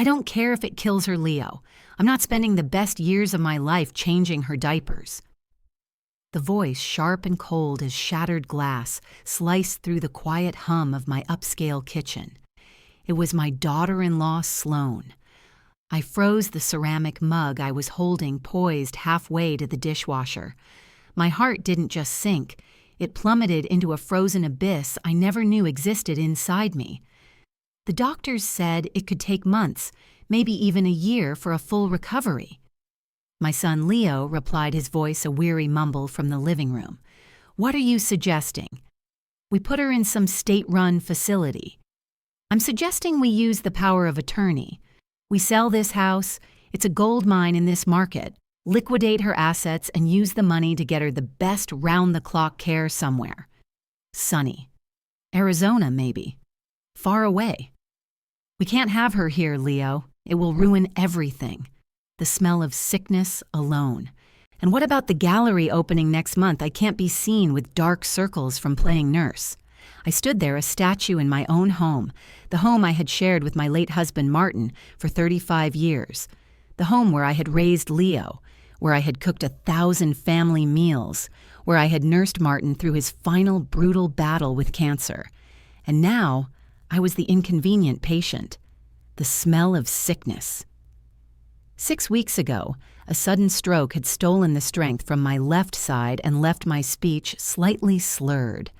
I don't care if it kills her, Leo. I'm not spending the best years of my life changing her diapers." The voice, sharp and cold as shattered glass, sliced through the quiet hum of my upscale kitchen. It was my daughter-in-law, Sloane. I froze the ceramic mug I was holding poised halfway to the dishwasher. My heart didn't just sink. It plummeted into a frozen abyss I never knew existed inside me. The doctors said it could take months, maybe even a year, for a full recovery. My son Leo replied, his voice a weary mumble from the living room. "What are you suggesting?" "We put her in some state-run facility." "I'm suggesting we use the power of attorney. We sell this house, it's a gold mine in this market, liquidate her assets and use the money to get her the best round-the-clock care somewhere. Sunny. Arizona, maybe. Far away. We can't have her here, Leo. It will ruin everything. The smell of sickness alone. And what about the gallery opening next month? I can't be seen with dark circles from playing nurse." I stood there, a statue in my own home, the home I had shared with my late husband Martin for 35 years, the home where I had raised Leo, where I had cooked 1,000 family meals, where I had nursed Martin through his final brutal battle with cancer. And now I was the inconvenient patient, the smell of sickness. 6 weeks ago, a sudden stroke had stolen the strength from my left side and left my speech slightly slurred.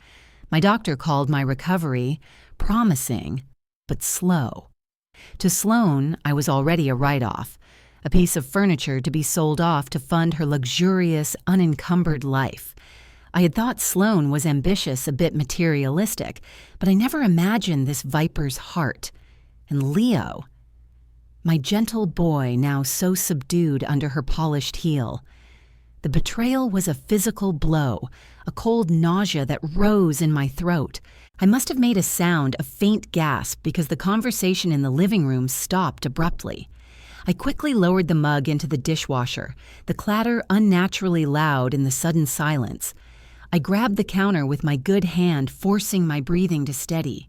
My doctor called my recovery promising, but slow. To Sloane, I was already a write-off, a piece of furniture to be sold off to fund her luxurious, unencumbered life. I had thought Sloane was ambitious, a bit materialistic, but I never imagined this viper's heart. And Leo, my gentle boy, now so subdued under her polished heel. The betrayal was a physical blow, a cold nausea that rose in my throat. I must have made a sound, a faint gasp, because the conversation in the living room stopped abruptly. I quickly lowered the mug into the dishwasher, the clatter unnaturally loud in the sudden silence. I grabbed the counter with my good hand, forcing my breathing to steady.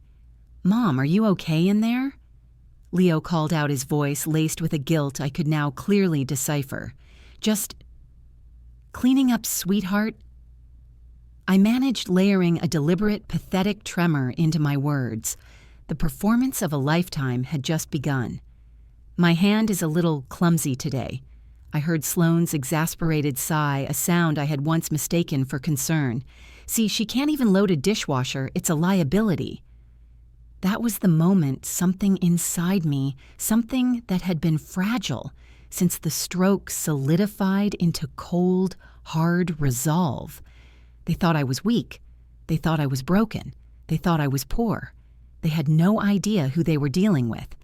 "Mom, are you okay in there?" Leo called out, his voice laced with a guilt I could now clearly decipher. "Just cleaning up, sweetheart." I managed layering a deliberate, pathetic tremor into my words. The performance of a lifetime had just begun. "My hand is a little clumsy today." I heard Sloane's exasperated sigh, a sound I had once mistaken for concern. "See, she can't even load a dishwasher. It's a liability." That was the moment something inside me, something that had been fragile since the stroke, solidified into cold, hard resolve. They thought I was weak. They thought I was broken. They thought I was poor. They had no idea who they were dealing with.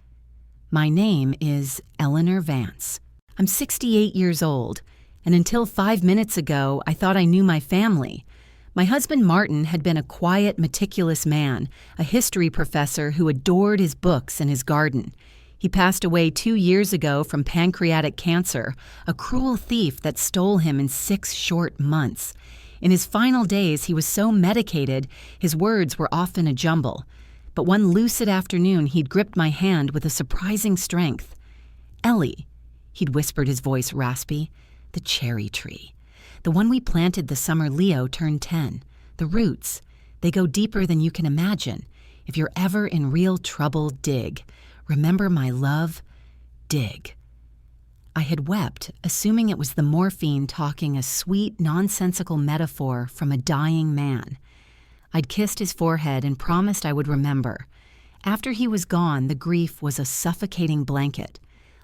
My name is Eleanor Vance. I'm 68 years old, and until 5 minutes ago, I thought I knew my family. My husband Martin had been a quiet, meticulous man, a history professor who adored his books and his garden. He passed away 2 years ago from pancreatic cancer, a cruel thief that stole him in 6 short months. In his final days, he was so medicated, his words were often a jumble. But one lucid afternoon, he'd gripped my hand with a surprising strength. "Ellie," he'd whispered, his voice raspy, "the cherry tree. The one we planted the summer Leo turned 10. The roots, they go deeper than you can imagine. If you're ever in real trouble, dig. Remember my love, dig." I had wept, assuming it was the morphine talking a sweet, nonsensical metaphor from a dying man. I'd kissed his forehead and promised I would remember. After he was gone, the grief was a suffocating blanket.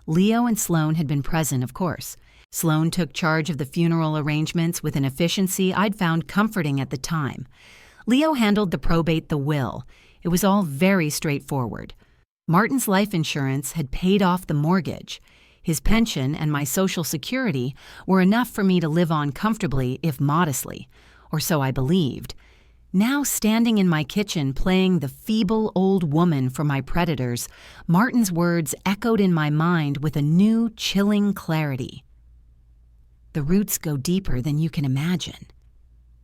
Leo and Sloane had been present, of course. Sloane took charge of the funeral arrangements with an efficiency I'd found comforting at the time. Leo handled the probate, the will. It was all very straightforward. Martin's life insurance had paid off the mortgage. His pension and my Social Security were enough for me to live on comfortably, if modestly, or so I believed. Now, standing in my kitchen playing the feeble old woman for my predators, Martin's words echoed in my mind with a new, chilling clarity. The roots go deeper than you can imagine.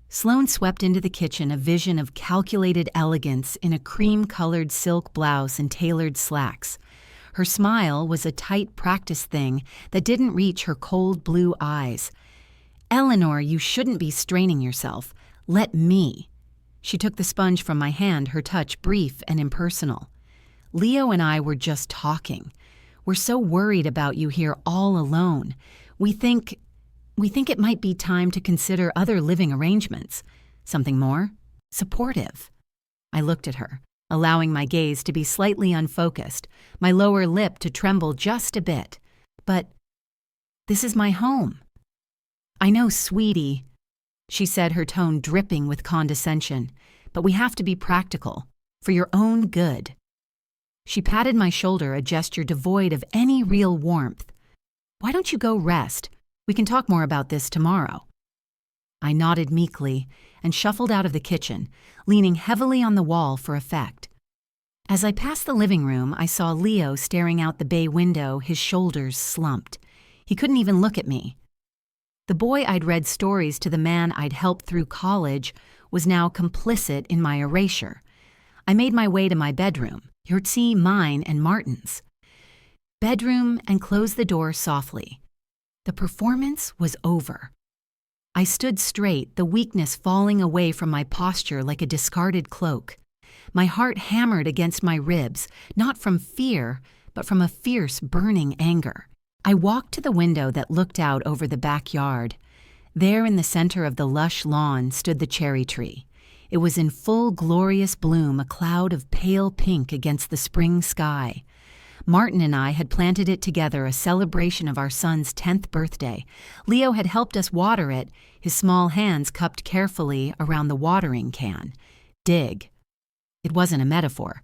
Sloane swept into the kitchen, a vision of calculated elegance in a cream-colored silk blouse and tailored slacks. Her smile was a tight practice thing that didn't reach her cold blue eyes. "Eleanor, you shouldn't be straining yourself. Let me." She took the sponge from my hand, her touch brief and impersonal. "Leo and I were just talking. We're so worried about you here all alone. We think it might be time to consider other living arrangements. Something more supportive." I looked at her, allowing my gaze to be slightly unfocused, my lower lip to tremble just a bit. "But this is my home." "I know, sweetie," she said, her tone dripping with condescension, "but we have to be practical, for your own good." She patted my shoulder, a gesture devoid of any real warmth. "Why don't you go rest? We can talk more about this tomorrow." I nodded meekly and shuffled out of the kitchen, leaning heavily on the wall for effect. As I passed the living room, I saw Leo staring out the bay window, his shoulders slumped. He couldn't even look at me. The boy I'd read stories to, the man I'd helped through college, was now complicit in my erasure. I made my way to my bedroom, mine and Martin's bedroom, and closed the door softly. The performance was over. I stood straight, the weakness falling away from my posture like a discarded cloak. My heart hammered against my ribs, not from fear, but from a fierce, burning anger. I walked to the window that looked out over the backyard. There in the center of the lush lawn stood the cherry tree. It was in full glorious bloom, a cloud of pale pink against the spring sky. Martin and I had planted it together, a celebration of our son's 10th birthday. Leo had helped us water it, his small hands cupped carefully around the watering can. Dig. It wasn't a metaphor.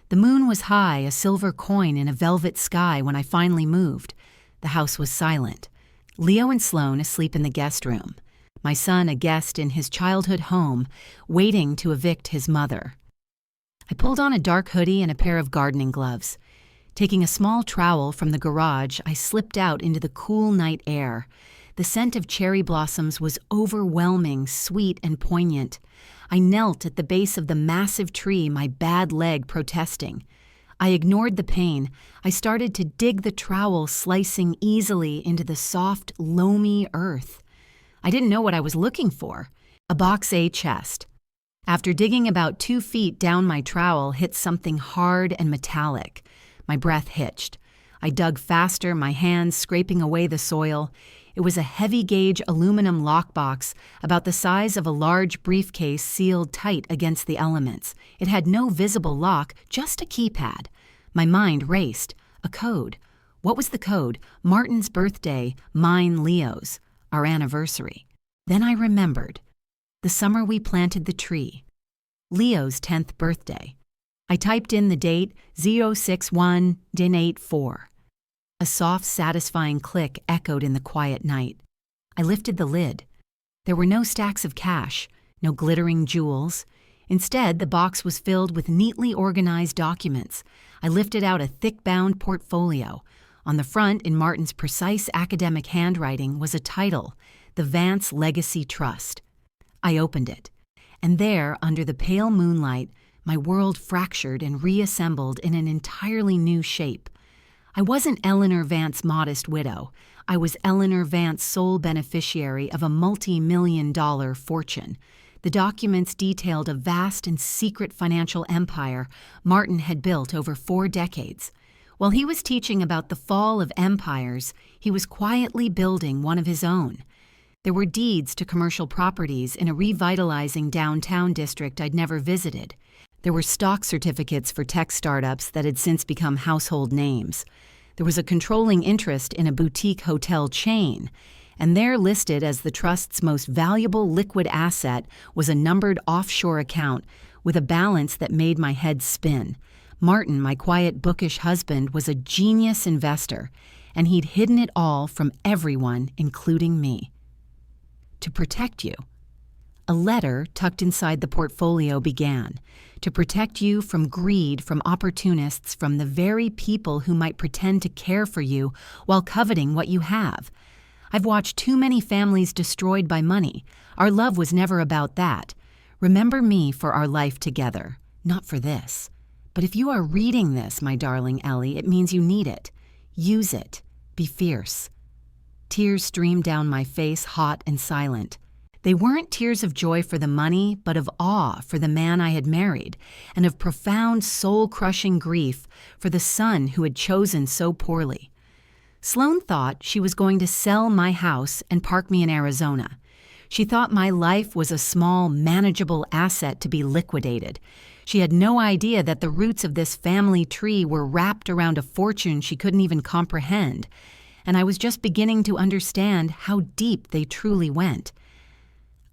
The moon was high, a silver coin in a velvet sky, when I finally moved. The house was silent. Leo and Sloane asleep in the guest room. My son a guest in his childhood home, waiting to evict his mother. I pulled on a dark hoodie and a pair of gardening gloves. Taking a small trowel from the garage, I slipped out into the cool night air. The scent of cherry blossoms was overwhelming, sweet and poignant. I knelt at the base of the massive tree, my bad leg protesting. I ignored the pain. I started to dig the trowel, slicing easily into the soft, loamy earth. I didn't know what I was looking for. A box A chest. After digging about 2 feet down, my trowel hit something hard and metallic. My breath hitched. I dug faster, my hands scraping away the soil. It was a heavy-gauge aluminum lockbox, about the size of a large briefcase sealed tight against the elements. It had no visible lock, just a keypad. My mind raced. A code. What was the code? Martin's birthday, mine Leo's. Our anniversary. Then I remembered. The summer we planted the tree. Leo's 10th birthday. I typed in the date 061-84. A soft, satisfying click echoed in the quiet night. I lifted the lid. There were no stacks of cash, no glittering jewels. Instead, the box was filled with neatly organized documents. I lifted out a thick-bound portfolio. On the front, in Martin's precise academic handwriting, was a title, The Vance Legacy Trust. I opened it, and there, under the pale moonlight, my world fractured and reassembled in an entirely new shape. I wasn't Eleanor Vance's modest widow. I was Eleanor Vance's sole beneficiary of a multi-million-dollar fortune. The documents detailed a vast and secret financial empire Martin had built over 4 decades. While he was teaching about the fall of empires, he was quietly building one of his own. There were deeds to commercial properties in a revitalizing downtown district I'd never visited. There were stock certificates for tech startups that had since become household names. There was a controlling interest in a boutique hotel chain, and there, listed as the trust's most valuable liquid asset, was a numbered offshore account with a balance that made my head spin. Martin, my quiet, bookish husband, was a genius investor, and he'd hidden it all from everyone, including me. To protect you. A letter tucked inside the portfolio began, to protect you from greed, from opportunists, from the very people who might pretend to care for you while coveting what you have. I've watched too many families destroyed by money. Our love was never about that. Remember me for our life together, not for this. But if you are reading this, my darling Ellie, it means you need it. Use it. Be fierce." Tears streamed down my face, hot and silent. They weren't tears of joy for the money, but of awe for the man I had married, and of profound, soul-crushing grief for the son who had chosen so poorly. Sloane thought she was going to sell my house and park me in Arizona. She thought my life was a small, manageable asset to be liquidated. She had no idea that the roots of this family tree were wrapped around a fortune she couldn't even comprehend, and I was just beginning to understand how deep they truly went.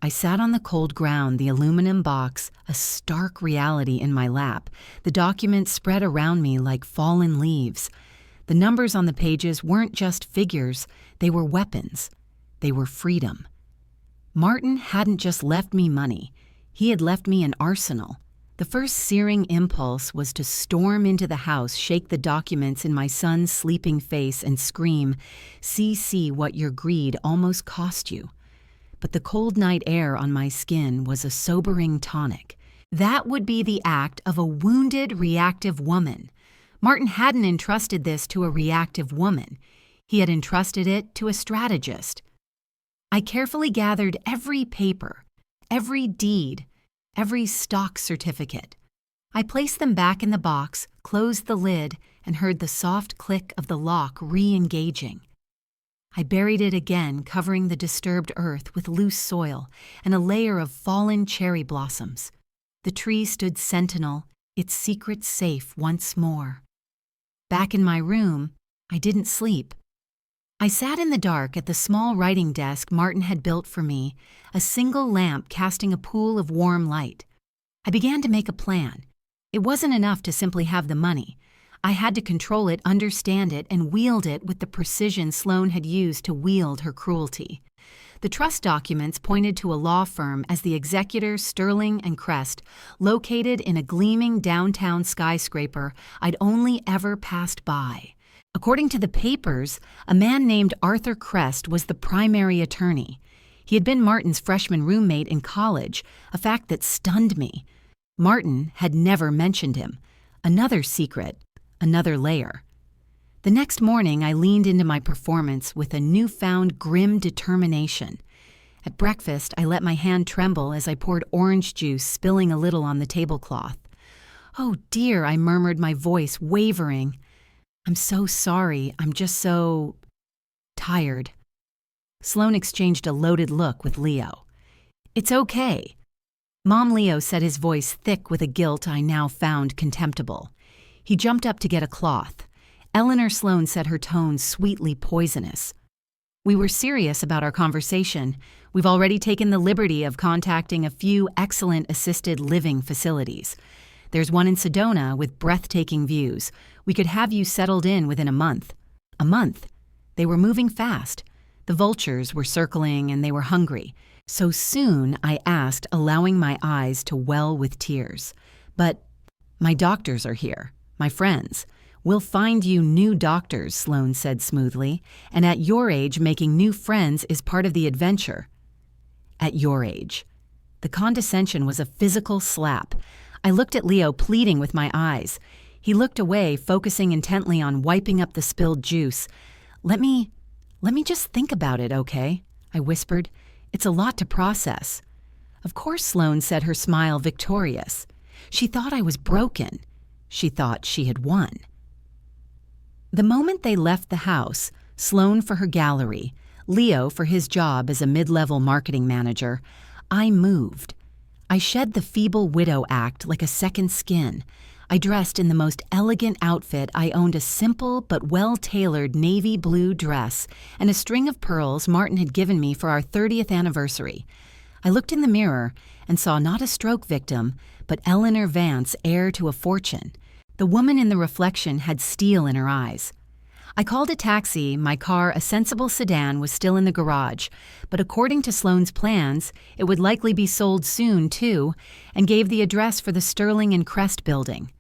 I sat on the cold ground, the aluminum box, a stark reality in my lap, the documents spread around me like fallen leaves. The numbers on the pages weren't just figures, they were weapons. They were freedom. Martin hadn't just left me money, he had left me an arsenal. The first searing impulse was to storm into the house, shake the documents in my son's sleeping face, and scream, "See what your greed almost cost you." But the cold night air on my skin was a sobering tonic. That would be the act of a wounded, reactive woman. Martin hadn't entrusted this to a reactive woman. He had entrusted it to a strategist. I carefully gathered every paper, every deed, every stock certificate. I placed them back in the box, closed the lid, and heard the soft click of the lock re-engaging. I buried it again, covering the disturbed earth with loose soil and a layer of fallen cherry blossoms. The tree stood sentinel, its secret safe once more. Back in my room, I didn't sleep. I sat in the dark at the small writing desk Martin had built for me, a single lamp casting a pool of warm light. I began to make a plan. It wasn't enough to simply have the money. I had to control it, understand it, and wield it with the precision Sloane had used to wield her cruelty. The trust documents pointed to a law firm as the executor Sterling and Crest, located in a gleaming downtown skyscraper I'd only ever passed by. According to the papers, a man named Arthur Crest was the primary attorney. He had been Martin's freshman roommate in college, a fact that stunned me. Martin had never mentioned him. Another secret, another layer. The next morning, I leaned into my performance with a newfound grim determination. At breakfast, I let my hand tremble as I poured orange juice, spilling a little on the tablecloth. "Oh dear," I murmured, my voice wavering. "I'm so sorry. I'm just so tired." Sloane exchanged a loaded look with Leo. "It's okay." Mom Leo said, his voice thick with a guilt I now found contemptible. He jumped up to get a cloth. Eleanor Sloane said, her tone sweetly poisonous. "We were serious about our conversation. We've already taken the liberty of contacting a few excellent assisted living facilities. There's one in Sedona with breathtaking views. We could have you settled in within a month." A month? They were moving fast. The vultures were circling and they were hungry. "So soon?" I asked, allowing my eyes to well with tears. "But my doctors are here, my friends. We'll find you new doctors," Sloane said smoothly. "And at your age, making new friends is part of the adventure." At your age. The condescension was a physical slap. I looked at Leo, pleading with my eyes. He looked away, focusing intently on wiping up the spilled juice. Let me just think about it, okay?" I whispered. "It's a lot to process." "Of course," Sloane said, her smile victorious. She thought I was broken. She thought she had won. The moment they left the house, Sloane for her gallery, Leo for his job as a mid-level marketing manager, I moved. I shed the feeble widow act like a second skin. I dressed in the most elegant outfit. I owned a simple but well-tailored navy blue dress and a string of pearls Martin had given me for our 30th anniversary. I looked in the mirror and saw not a stroke victim, but Eleanor Vance, heir to a fortune. The woman in the reflection had steel in her eyes. I called a taxi. My car, a sensible sedan, was still in the garage, but according to Sloane's plans, it would likely be sold soon, too, and gave the address for the Sterling and Crest building.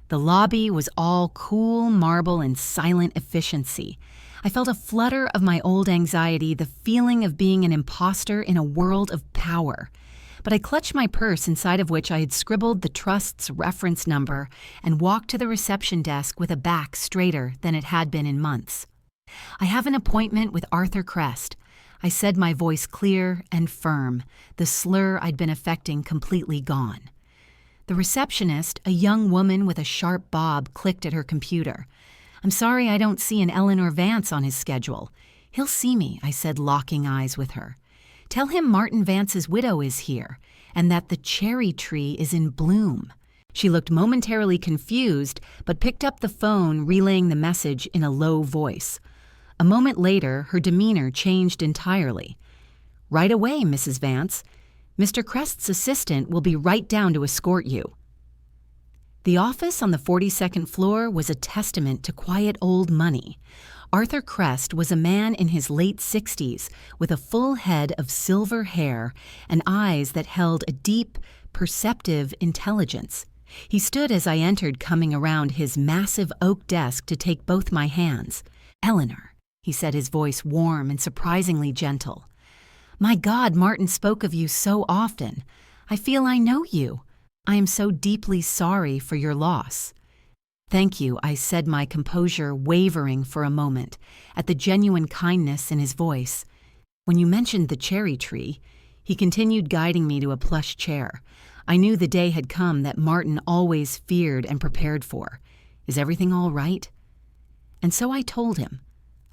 The lobby was all cool marble and silent efficiency. I felt a flutter of my old anxiety, the feeling of being an imposter in a world of power. but I clutched my purse inside of which I had scribbled the trust's reference number and walked to the reception desk with a back straighter than it had been in months. "I have an appointment with Arthur Crest," I said, my voice clear and firm, the slur I'd been affecting completely gone. The receptionist, a young woman with a sharp bob, clicked at her computer. "I'm sorry I don't see an Eleanor Vance on his schedule." "He'll see me," I said, locking eyes with her. "Tell him Martin Vance's widow is here, and that the cherry tree is in bloom." She looked momentarily confused, but picked up the phone, relaying the message in a low voice. A moment later, her demeanor changed entirely. "Right away, Mrs. Vance. Mr. Crest's assistant will be right down to escort you." The office on the 42nd floor was a testament to quiet old money. Arthur Crest was a man in his late 60s with a full head of silver hair and eyes that held a deep, perceptive intelligence. He stood as I entered, coming around his massive oak desk to take both my hands. "Eleanor," he said, his voice warm and surprisingly gentle. "My God, Martin spoke of you so often. I feel I know you. I am so deeply sorry for your loss." "Thank you," I said, my composure wavering for a moment at the genuine kindness in his voice. "When you mentioned the cherry tree," he continued, guiding me to a plush chair, "I knew the day had come that Martin always feared and prepared for. Is everything all right?" And so I told him.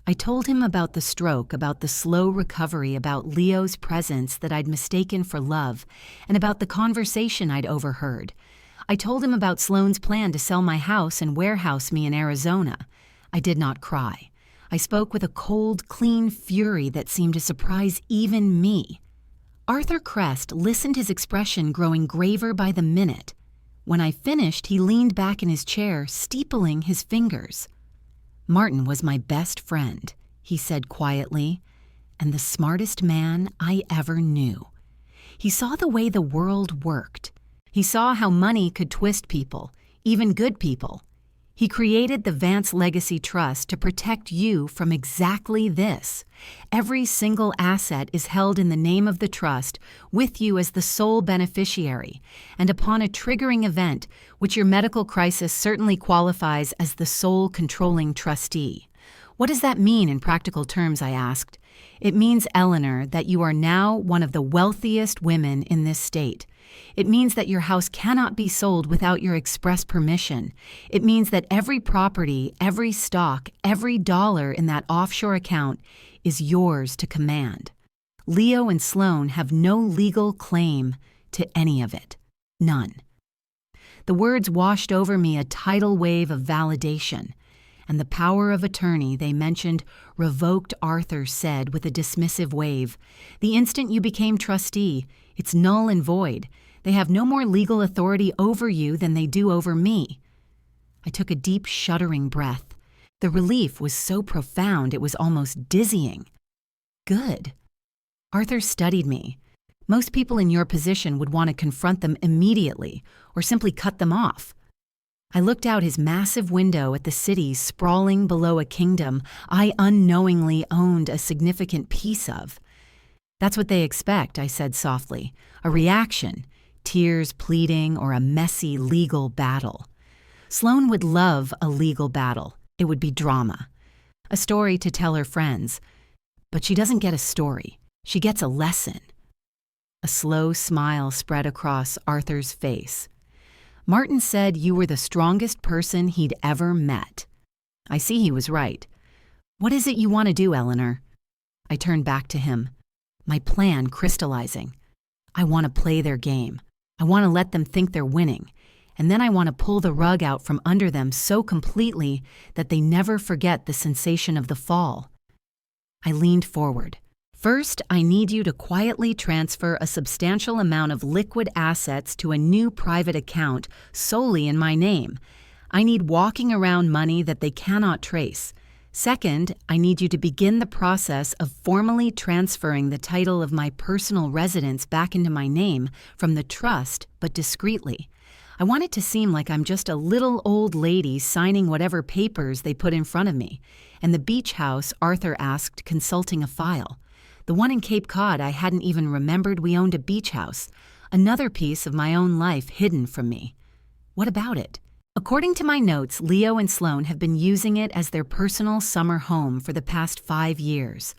I told him about the stroke, about the slow recovery, about Leo's presence that I'd mistaken for love, and about the conversation I'd overheard. I told him about Sloane's plan to sell my house and warehouse me in Arizona. I did not cry. I spoke with a cold, clean fury that seemed to surprise even me. Arthur Crest listened, his expression growing graver by the minute. When I finished, he leaned back in his chair, steepling his fingers. "Martin was my best friend," he said quietly, "and the smartest man I ever knew. He saw the way the world worked. He saw how money could twist people, even good people. He created the Vance Legacy Trust to protect you from exactly this. Every single asset is held in the name of the trust, with you as the sole beneficiary, and upon a triggering event, which your medical crisis certainly qualifies as the sole controlling trustee." "What does that mean in practical terms?" I asked. "It means, Eleanor, that you are now one of the wealthiest women in this state. It means that your house cannot be sold without your express permission. It means that every property, every stock, every dollar in that offshore account is yours to command. Leo and Sloane have no legal claim to any of it. None." The words washed over me a tidal wave of validation. "And the power of attorney they mentioned revoked," Arthur said with a dismissive wave. "The instant you became trustee, it's null and void. They have no more legal authority over you than they do over me." I took a deep, shuddering breath. The relief was so profound it was almost dizzying. "Good." Arthur studied me. "Most people in your position would want to confront them immediately or simply cut them off." I looked out his massive window at the city sprawling below a kingdom I unknowingly owned a significant piece of. "That's what they expect," I said softly. "A reaction, tears, pleading, or a messy legal battle. Sloane would love a legal battle. It would be drama. A story to tell her friends. But she doesn't get a story. She gets a lesson." A slow smile spread across Arthur's face. "Martin said you were the strongest person he'd ever met." I see he was right. "What is it you want to do, Eleanor?" I turned back to him, my plan crystallizing. I want to play their game. I want to let them think they're winning. And then I want to pull the rug out from under them so completely that they never forget the sensation of the fall. I leaned forward. "First, I need you to quietly transfer a substantial amount of liquid assets to a new private account solely in my name. I need walking around money that they cannot trace. Second, I need you to begin the process of formally transferring the title of my personal residence back into my name from the trust, but discreetly. I want it to seem like I'm just a little old lady signing whatever papers they put in front of me. And the beach house, Arthur asked, consulting a file. The one in Cape Cod, I hadn't even remembered we owned a beach house. another piece of my own life hidden from me. What about it? According to my notes, Leo and Sloane have been using it as their personal summer home for the past 5 years.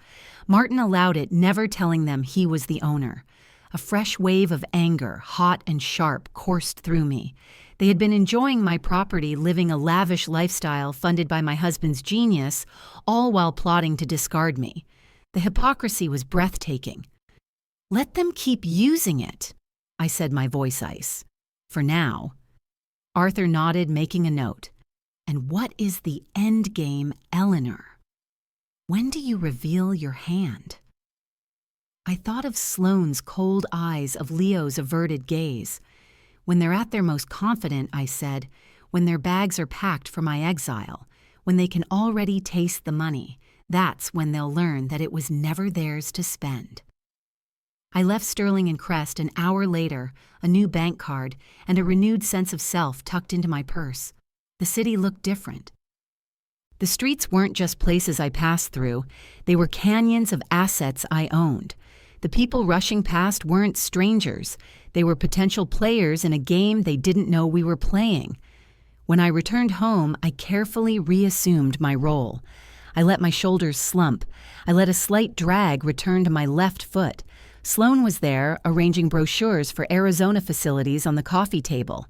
Martin allowed it, never telling them he was the owner. A fresh wave of anger, hot and sharp, coursed through me. They had been enjoying my property, living a lavish lifestyle funded by my husband's genius, all while plotting to discard me. The hypocrisy was breathtaking. "Let them keep using it," I said, my voice ice. "For now." Arthur nodded, making a note. "And what is the end game, Eleanor? When do you reveal your hand?" I thought of Sloane's cold eyes, of Leo's averted gaze. "When they're at their most confident," I said, "when their bags are packed for my exile, when they can already taste the money, that's when they'll learn that it was never theirs to spend." I left Sterling and Crest an hour later, a new bank card and a renewed sense of self tucked into my purse. The city looked different. The streets weren't just places I passed through, they were canyons of assets I owned. The people rushing past weren't strangers, they were potential players in a game they didn't know we were playing. When I returned home, I carefully reassumed my role. I let my shoulders slump. I let a slight drag return to my left foot. Sloane was there, arranging brochures for Arizona facilities on the coffee table.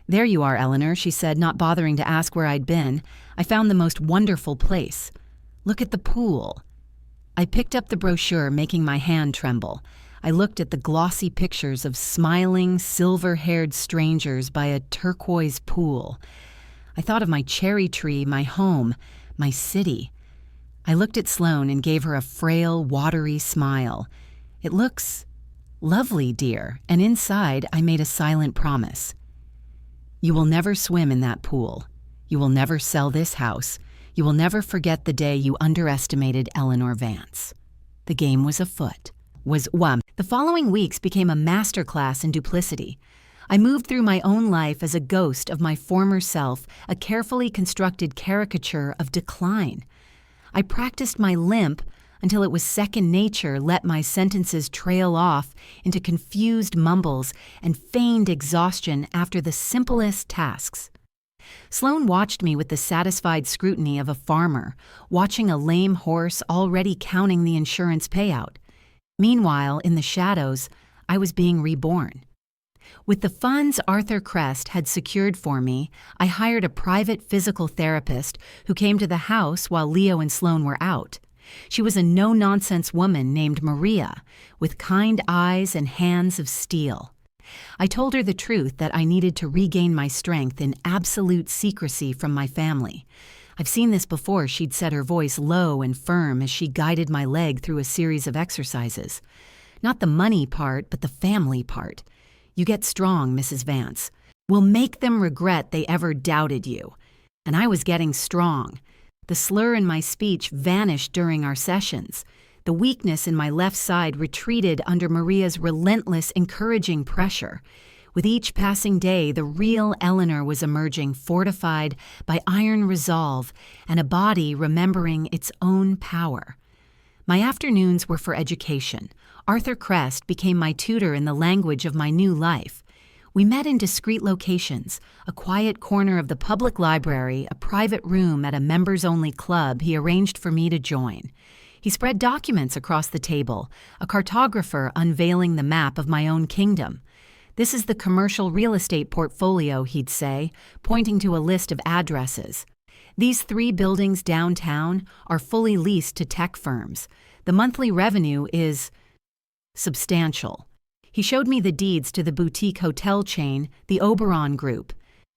"There you are, Eleanor," she said, not bothering to ask where I'd been. "I found the most wonderful place. Look at the pool." I picked up the brochure, making my hand tremble. I looked at the glossy pictures of smiling, silver-haired strangers by a turquoise pool. I thought of my cherry tree, my home, my city. I looked at Sloane and gave her a frail, watery smile. "It looks lovely, dear," and inside I made a silent promise. "You will never swim in that pool. You will never sell this house. You will never forget the day you underestimated Eleanor Vance." The game was afoot. The following weeks became a masterclass in duplicity. I moved through my own life as a ghost of my former self, a carefully constructed caricature of decline. I practiced my limp until it was second nature, let my sentences trail off into confused mumbles and feigned exhaustion after the simplest tasks. Sloane watched me with the satisfied scrutiny of a farmer, watching a lame horse already counting the insurance payout. Meanwhile, in the shadows, I was being reborn. With the funds Arthur Crest had secured for me, I hired a private physical therapist who came to the house while Leo and Sloane were out. She was a no-nonsense woman named Maria, with kind eyes and hands of steel. I told her the truth, that I needed to regain my strength in absolute secrecy from my family. I've seen this before, she'd set her voice low and firm as she guided my leg through a series of exercises. Not the money part, but the family part. "You get strong, Mrs. Vance. We'll make them regret they ever doubted you." And I was getting strong. The slur in my speech vanished during our sessions. The weakness in my left side retreated under Maria's relentless, encouraging pressure. With each passing day, the real Eleanor was emerging, fortified by iron resolve and a body remembering its own power. My afternoons were for education. Arthur Crest became my tutor in the language of my new life. We met in discreet locations, a quiet corner of the public library, a private room at a members-only club he arranged for me to join. He spread documents across the table, a cartographer unveiling the map of my own kingdom. "This is the commercial real estate portfolio," he'd say, pointing to a list of addresses. "These 3 buildings downtown are fully leased to tech firms. The monthly revenue is substantial." He showed me the deeds to the boutique hotel chain, the Oberon Group.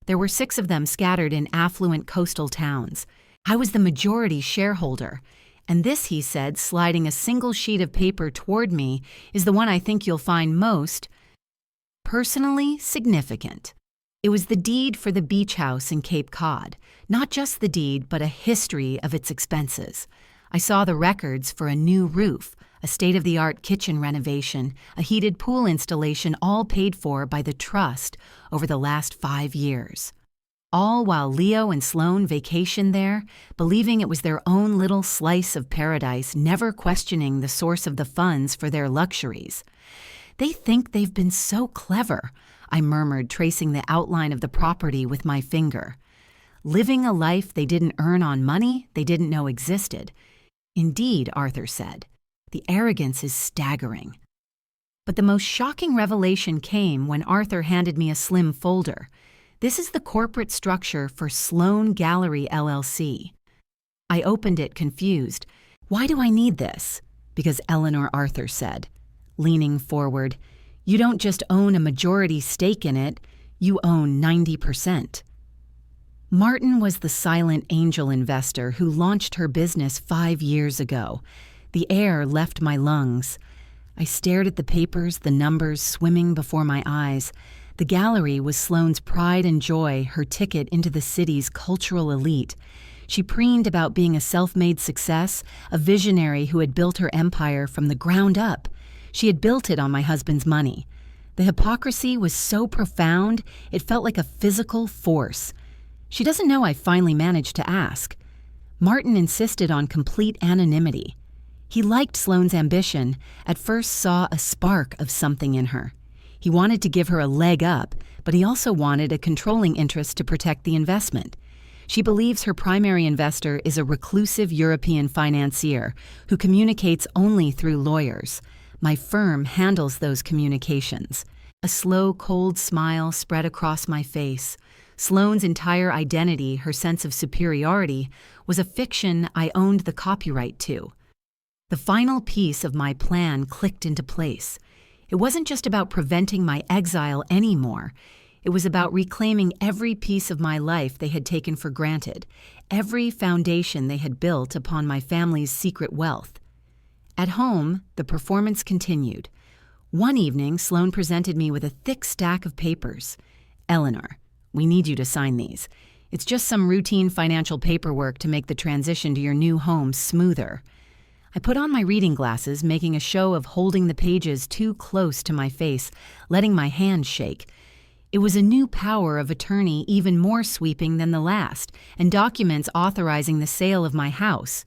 There were 6 of them scattered in affluent coastal towns. I was the majority shareholder. "And this," he said, sliding a single sheet of paper toward me, "is the one I think you'll find most personally significant." It was the deed for the beach house in Cape Cod. Not just the deed, but a history of its expenses. I saw the records for a new roof, a state-of-the-art kitchen renovation, a heated pool installation, all paid for by the trust over the last 5 years. All while Leo and Sloane vacationed there, believing it was their own little slice of paradise, never questioning the source of the funds for their luxuries. They think they've been so clever, I murmured, tracing the outline of the property with my finger. Living a life they didn't earn on money they didn't know existed. Indeed, Arthur said, the arrogance is staggering. But the most shocking revelation came when Arthur handed me a slim folder. This is the corporate structure for Sloane Gallery LLC. I opened it confused. Why do I need this? Because Eleanor, Arthur said, leaning forward, you don't just own a majority stake in it, you own 90%. Martin was the silent angel investor who launched her business 5 years ago. The air left my lungs. I stared at the papers, the numbers swimming before my eyes. The gallery was Sloane's pride and joy, her ticket into the city's cultural elite. She preened about being a self-made success, a visionary who had built her empire from the ground up. She had built it on my husband's money. The hypocrisy was so profound, it felt like a physical force. She doesn't know I finally managed to ask. Martin insisted on complete anonymity. He liked Sloane's ambition, at first saw a spark of something in her. He wanted to give her a leg up, but he also wanted a controlling interest to protect the investment. She believes her primary investor is a reclusive European financier who communicates only through lawyers. My firm handles those communications. A slow, cold smile spread across my face. Sloane's entire identity, her sense of superiority, was a fiction I owned the copyright to. The final piece of my plan clicked into place. It wasn't just about preventing my exile anymore. It was about reclaiming every piece of my life they had taken for granted, every foundation they had built upon my family's secret wealth. At home, the performance continued. One evening, Sloane presented me with a thick stack of papers. Eleanor, we need you to sign these. It's just some routine financial paperwork to make the transition to your new home smoother. I put on my reading glasses, making a show of holding the pages too close to my face, letting my hand shake. It was a new power of attorney even more sweeping than the last, and documents authorizing the sale of my house.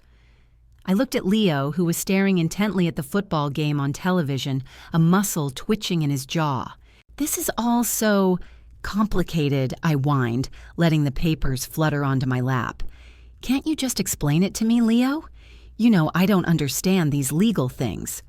I looked at Leo, who was staring intently at the football game on television, a muscle twitching in his jaw. This is all so complicated, I whined, letting the papers flutter onto my lap. Can't you just explain it to me, Leo? You know I don't understand these legal things.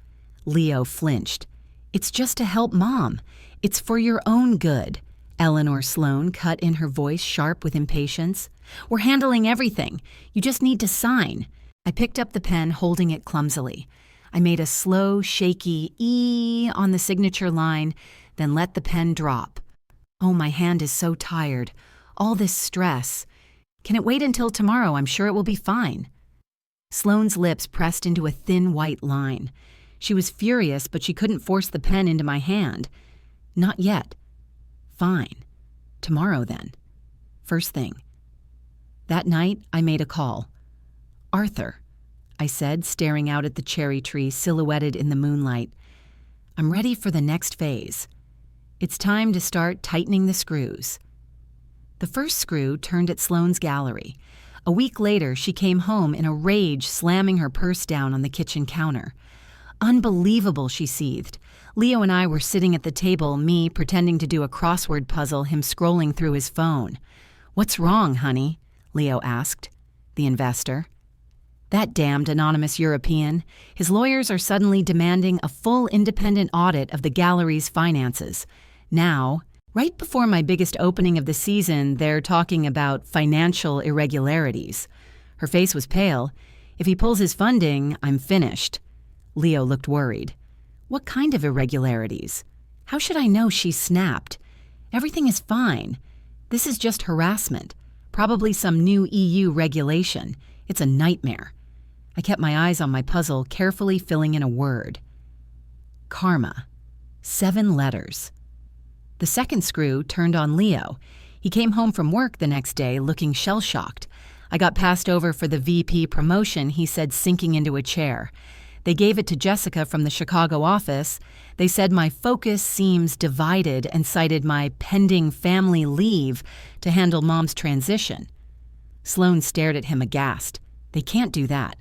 Leo flinched. It's just to help Mom. It's for your own good. Eleanor Sloane cut in, her voice sharp with impatience. We're handling everything. You just need to sign. I picked up the pen, holding it clumsily. I made a slow, shaky E on the signature line, then let the pen drop. Oh, my hand is so tired. All this stress. Can it wait until tomorrow? I'm sure it will be fine. Sloane's lips pressed into a thin white line. She was furious, but she couldn't force the pen into my hand. Not yet. Fine. Tomorrow, then. First thing. That night, I made a call. Arthur, I said, staring out at the cherry tree silhouetted in the moonlight. I'm ready for the next phase. It's time to start tightening the screws. The first screw turned at Sloane's gallery. A week later, she came home in a rage, slamming her purse down on the kitchen counter. Unbelievable, she seethed. Leo and I were sitting at the table, me pretending to do a crossword puzzle, him scrolling through his phone. What's wrong, honey? Leo asked. The investor. That damned anonymous European. His lawyers are suddenly demanding a full independent audit of the gallery's finances. Now, right before my biggest opening of the season, they're talking about financial irregularities. Her face was pale. If he pulls his funding, I'm finished. Leo looked worried. What kind of irregularities? How should I know? She snapped. Everything is fine. This is just harassment. Probably some new EU regulation. It's a nightmare. I kept my eyes on my puzzle, carefully filling in a word. Karma. 7 letters. The second screw turned on Leo. He came home from work the next day looking shell-shocked. I got passed over for the VP promotion, he said, sinking into a chair. They gave it to Jessica from the Chicago office. They said my focus seems divided and cited my pending family leave to handle Mom's transition. Sloane stared at him aghast. They can't do that.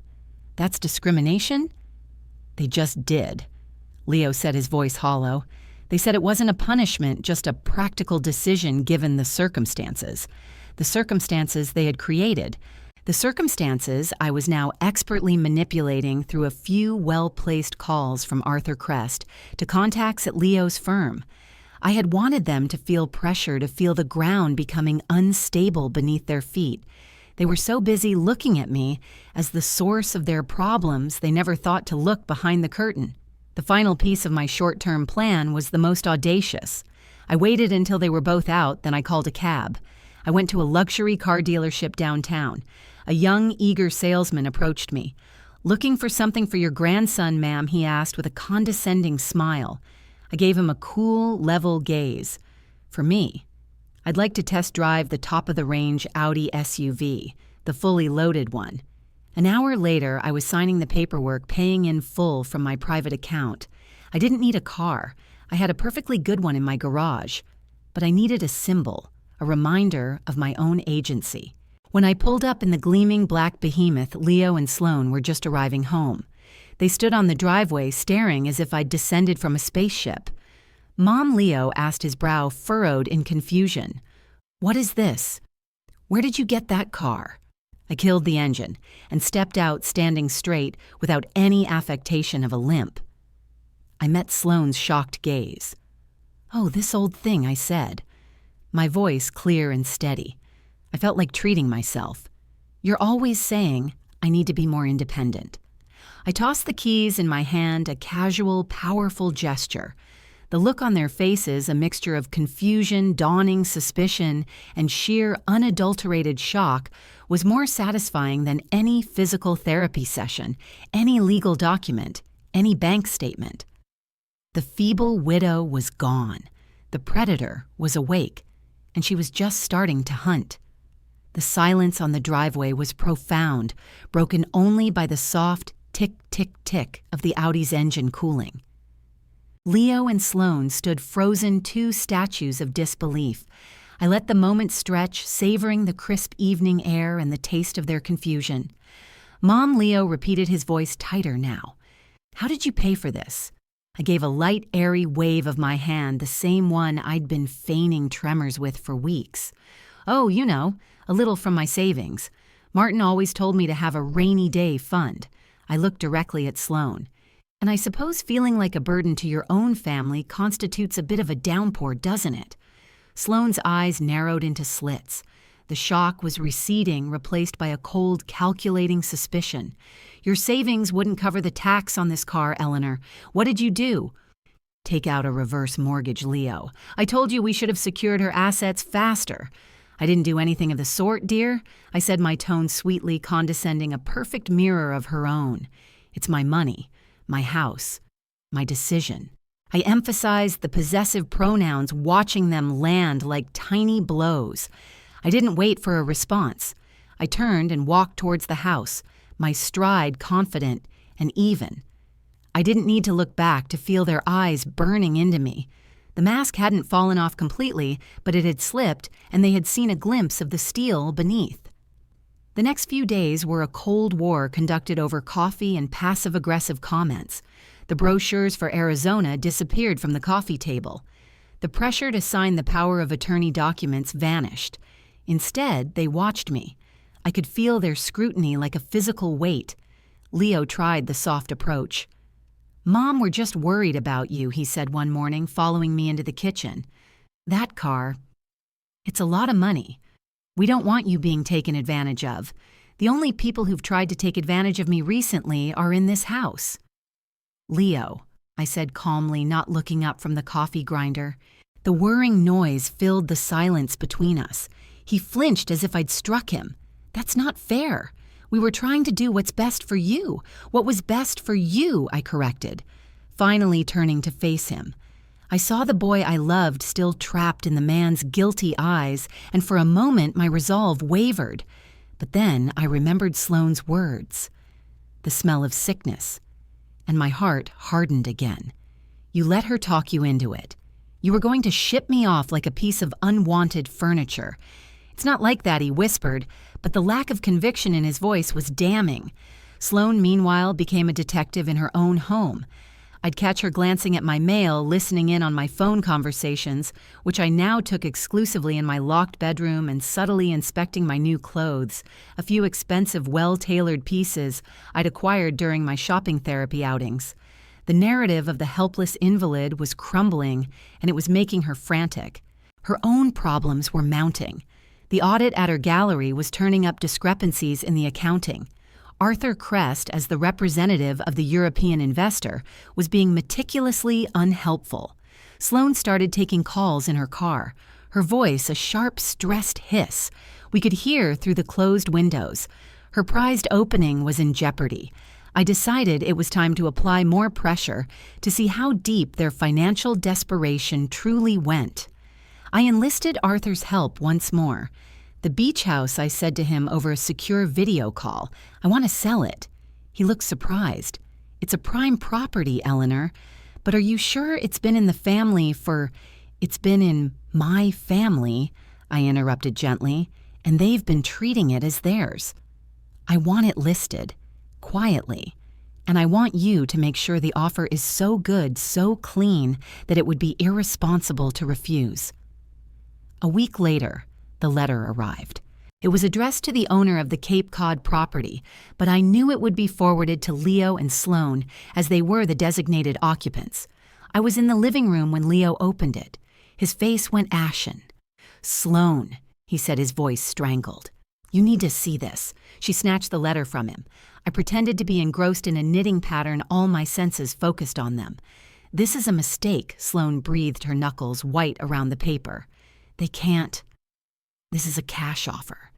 That's discrimination? They just did. Leo said, his voice hollow. They said it wasn't a punishment, just a practical decision given the circumstances. The circumstances they had created. The circumstances I was now expertly manipulating through a few well-placed calls from Arthur Crest to contacts at Leo's firm. I had wanted them to feel pressure, to feel the ground becoming unstable beneath their feet. They were so busy looking at me as the source of their problems, they never thought to look behind the curtain. The final piece of my short-term plan was the most audacious. I waited until they were both out, then I called a cab. I went to a luxury car dealership downtown. A young, eager salesman approached me. "Looking for something for your grandson, ma'am," he asked with a condescending smile. I gave him a cool, level gaze. "For me, I'd like to test drive the top-of-the-range Audi SUV, the fully loaded one." An hour later, I was signing the paperwork, paying in full from my private account. I didn't need a car. I had a perfectly good one in my garage. But I needed a symbol, a reminder of my own agency. When I pulled up in the gleaming black behemoth, Leo and Sloane were just arriving home. They stood on the driveway, staring as if I'd descended from a spaceship. Mom, Leo asked, his brow furrowed in confusion. "What is this? Where did you get that car?" I killed the engine and stepped out, standing straight without any affectation of a limp. I met Sloane's shocked gaze. "Oh, this old thing," I said, my voice clear and steady. I felt like treating myself. "You're always saying I need to be more independent." I tossed the keys in my hand, a casual, powerful gesture. The look on their faces, a mixture of confusion, dawning suspicion, and sheer, unadulterated shock, was more satisfying than any physical therapy session, any legal document, any bank statement. The feeble widow was gone. The predator was awake, and she was just starting to hunt. The silence on the driveway was profound, broken only by the soft tick-tick-tick of the Audi's engine cooling. Leo and Sloane stood frozen, two statues of disbelief. I let the moment stretch, savoring the crisp evening air and the taste of their confusion. Mom, Leo repeated, his voice tighter now. "How did you pay for this?" I gave a light, airy wave of my hand, the same one I'd been feigning tremors with for weeks. "Oh, you know, a little from my savings. Martin always told me to have a rainy day fund." I looked directly at Sloane. "And I suppose feeling like a burden to your own family constitutes a bit of a downpour, doesn't it?" Sloane's eyes narrowed into slits. The shock was receding, replaced by a cold, calculating suspicion. "Your savings wouldn't cover the tax on this car, Eleanor. What did you do?" "Take out a reverse mortgage, Leo. I told you we should have secured her assets faster." "I didn't do anything of the sort, dear," I said, my tone sweetly condescending, a perfect mirror of her own. "It's my money, my house, my decision." I emphasized the possessive pronouns, watching them land like tiny blows. I didn't wait for a response. I turned and walked towards the house, my stride confident and even. I didn't need to look back to feel their eyes burning into me. The mask hadn't fallen off completely, but it had slipped, and they had seen a glimpse of the steel beneath. The next few days were a cold war conducted over coffee and passive-aggressive comments. The brochures for Arizona disappeared from the coffee table. The pressure to sign the power of attorney documents vanished. Instead, they watched me. I could feel their scrutiny like a physical weight. Leo tried the soft approach. "Mom, we're just worried about you," he said one morning, following me into the kitchen. "That car, it's a lot of money. We don't want you being taken advantage of. The only people who've tried to take advantage of me recently are in this house." "Leo," I said calmly, not looking up from the coffee grinder. The whirring noise filled the silence between us. He flinched as if I'd struck him. "That's not fair. We were trying to do what's best for you. What was best for you," I corrected, finally turning to face him. I saw the boy I loved still trapped in the man's guilty eyes, and for a moment my resolve wavered. But then I remembered Sloane's words, the smell of sickness, and my heart hardened again. "You let her talk you into it. You were going to ship me off like a piece of unwanted furniture." "It's not like that," he whispered, but the lack of conviction in his voice was damning. Sloane, meanwhile, became a detective in her own home. I'd catch her glancing at my mail, listening in on my phone conversations, which I now took exclusively in my locked bedroom, and subtly inspecting my new clothes, a few expensive, well-tailored pieces I'd acquired during my shopping therapy outings. The narrative of the helpless invalid was crumbling, and it was making her frantic. Her own problems were mounting. The audit at her gallery was turning up discrepancies in the accounting. Arthur Crest, as the representative of the European investor, was being meticulously unhelpful. Sloane started taking calls in her car, her voice a sharp, stressed hiss. We could hear through the closed windows. Her prized opening was in jeopardy. I decided it was time to apply more pressure to see how deep their financial desperation truly went. I enlisted Arthur's help once more. "The beach house," I said to him over a secure video call. "I want to sell it." He looked surprised. "It's a prime property, Eleanor. But are you sure it's been in the family for—" "It's been in my family," I interrupted gently, "and they've been treating it as theirs. I want it listed, quietly, and I want you to make sure the offer is so good, so clean, that it would be irresponsible to refuse." A week later, the letter arrived. It was addressed to the owner of the Cape Cod property, but I knew it would be forwarded to Leo and Sloane, as they were the designated occupants. I was in the living room when Leo opened it. His face went ashen. "Sloane," he said, his voice strangled. "You need to see this." She snatched the letter from him. I pretended to be engrossed in a knitting pattern, all my senses focused on them. "This is a mistake," Sloane breathed, her knuckles white around the paper. "They can't. This is a cash offer.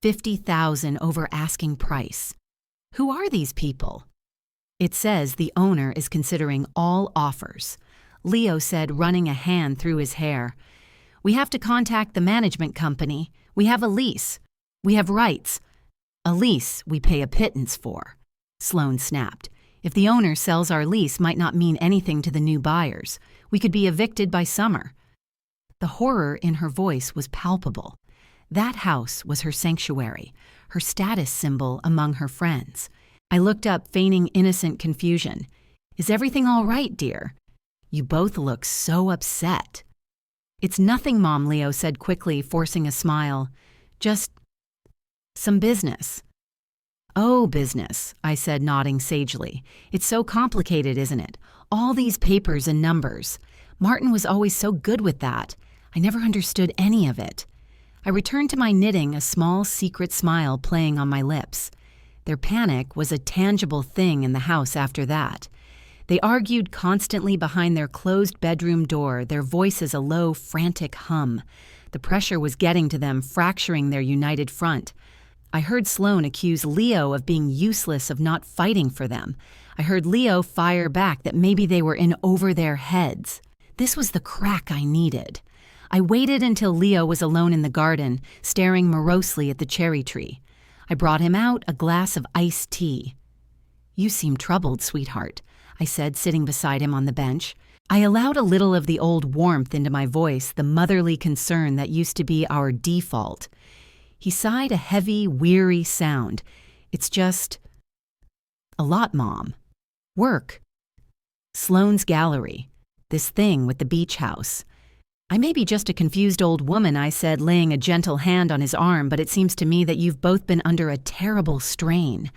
$50,000 over asking price." "Who are these people?" "It says the owner is considering all offers," Leo said, running a hand through his hair. "We have to contact the management company. We have a lease. We have rights." "A lease we pay a pittance for," Sloane snapped. "If the owner sells, our lease might not mean anything to the new buyers. We could be evicted by summer." The horror in her voice was palpable. That house was her sanctuary, her status symbol among her friends. I looked up, feigning innocent confusion. "Is everything all right, dear? You both look so upset." "It's nothing, Mom," Leo said quickly, forcing a smile. "Just some business." "Oh, business," I said, nodding sagely. "It's so complicated, isn't it? All these papers and numbers. Martin was always so good with that. I never understood any of it." I returned to my knitting, a small secret smile playing on my lips. Their panic was a tangible thing in the house after that. They argued constantly behind their closed bedroom door, their voices a low, frantic hum. The pressure was getting to them, fracturing their united front. I heard Sloane accuse Leo of being useless, of not fighting for them. I heard Leo fire back that maybe they were in over their heads. This was the crack I needed. I waited until Leo was alone in the garden, staring morosely at the cherry tree. I brought him out a glass of iced tea. "You seem troubled, sweetheart," I said, sitting beside him on the bench. I allowed a little of the old warmth into my voice, the motherly concern that used to be our default. He sighed a heavy, weary sound. "It's just a lot, Mom. Work. Sloane's gallery. This thing with the beach house." "I may be just a confused old woman," I said, laying a gentle hand on his arm, "but it seems to me that you've both been under a terrible strain.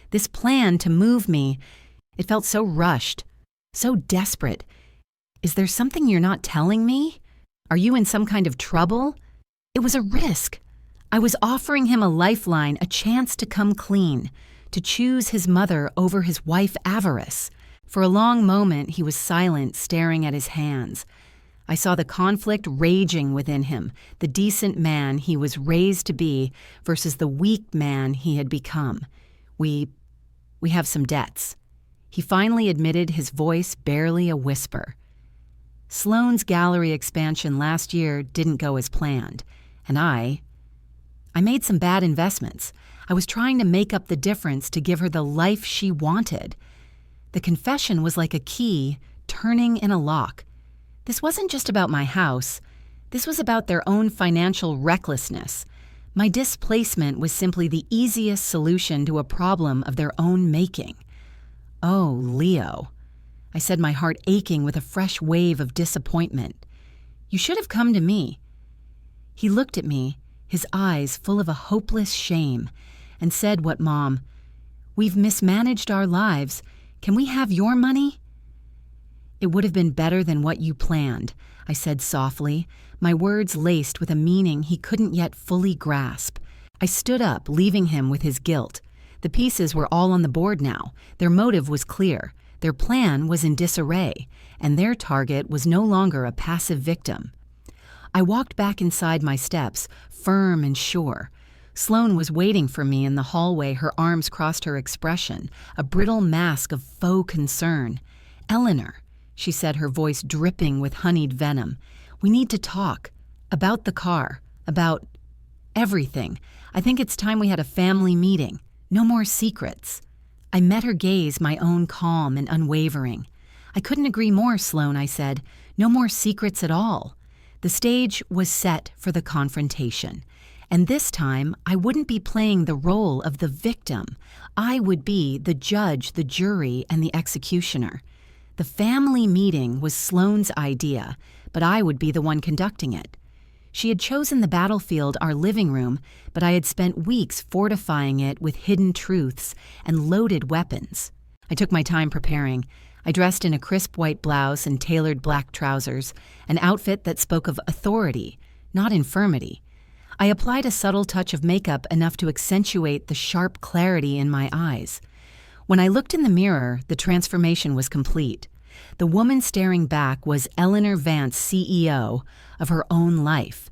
This plan to move me, it felt so rushed, so desperate. Is there something you're not telling me? Are you in some kind of trouble? It was a risk. I was offering him a lifeline, a chance to come clean, to choose his mother over his wife avarice." For a long moment he was silent, staring at his hands. I saw the conflict raging within him, the decent man he was raised to be versus the weak man he had become. We have some debts." He finally admitted, his voice barely a whisper. "Sloane's gallery expansion last year didn't go as planned, and I made some bad investments. I was trying to make up the difference to give her the life she wanted." The confession was like a key turning in a lock. This wasn't just about my house. This was about their own financial recklessness. My displacement was simply the easiest solution to a problem of their own making. "Oh, Leo." I said, my heart aching with a fresh wave of disappointment. You should have come to me. He looked at me, his eyes full of a hopeless shame, and said, what, Mom? We've mismanaged our lives. Can we have your money? It would have been better than what you planned, I said softly, my words laced with a meaning he couldn't yet fully grasp. I stood up, leaving him with his guilt. The pieces were all on the board now. Their motive was clear. Their plan was in disarray, and their target was no longer a passive victim. I walked back inside my steps, firm and sure. Sloane was waiting for me in the hallway, her arms crossed her expression, a brittle mask of faux concern. Eleanor, she said, her voice dripping with honeyed venom, we need to talk. About the car. About everything. I think it's time we had a family meeting. No more secrets. I met her gaze, my own calm and unwavering. I couldn't agree more, Sloane, I said. No more secrets at all. The stage was set for the confrontation. And this time, I wouldn't be playing the role of the victim. I would be the judge, the jury, and the executioner. The family meeting was Sloane's idea, but I would be the one conducting it. She had chosen the battlefield, our living room, but I had spent weeks fortifying it with hidden truths and loaded weapons. I took my time preparing. I dressed in a crisp white blouse and tailored black trousers, an outfit that spoke of authority, not infirmity. I applied a subtle touch of makeup enough to accentuate the sharp clarity in my eyes. When I looked in the mirror, the transformation was complete. The woman staring back was Eleanor Vance, CEO of her own life.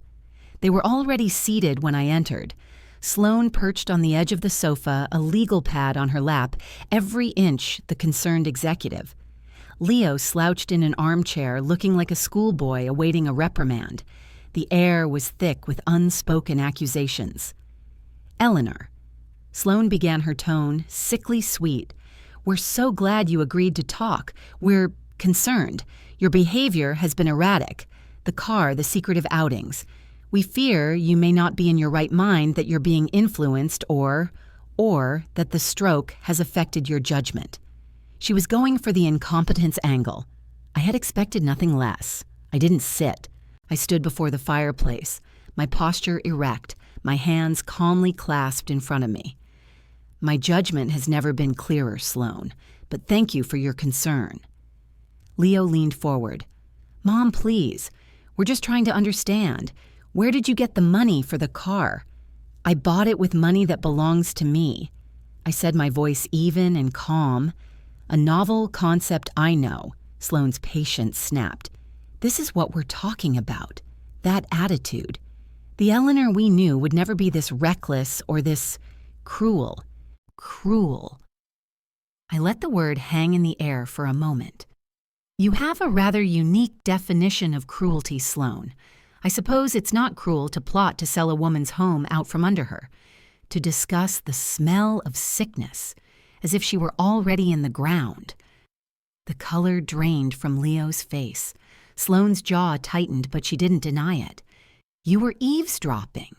They were already seated when I entered. Sloane perched on the edge of the sofa, a legal pad on her lap, every inch the concerned executive. Leo slouched in an armchair, looking like a schoolboy awaiting a reprimand. The air was thick with unspoken accusations. Eleanor. Sloane began her tone, sickly sweet. We're so glad you agreed to talk. We're concerned. Your behavior has been erratic. The car, the secretive outings. We fear you may not be in your right mind, that you're being influenced, or that the stroke has affected your judgment. She was going for the incompetence angle. I had expected nothing less. I didn't sit. I stood before the fireplace, my posture erect, my hands calmly clasped in front of me. My judgment has never been clearer, Sloane, but thank you for your concern. Leo leaned forward. Mom, please. We're just trying to understand. Where did you get the money for the car? I bought it with money that belongs to me. I said, my voice even and calm. A novel concept I know. Sloane's patience snapped. This is what we're talking about. That attitude. The Eleanor we knew would never be this reckless or this cruel. Cruel. I let the word hang in the air for a moment. You have a rather unique definition of cruelty, Sloane. I suppose it's not cruel to plot to sell a woman's home out from under her, to discuss the smell of sickness, as if she were already in the ground. The color drained from Leo's face. Sloane's jaw tightened, but she didn't deny it. You were eavesdropping.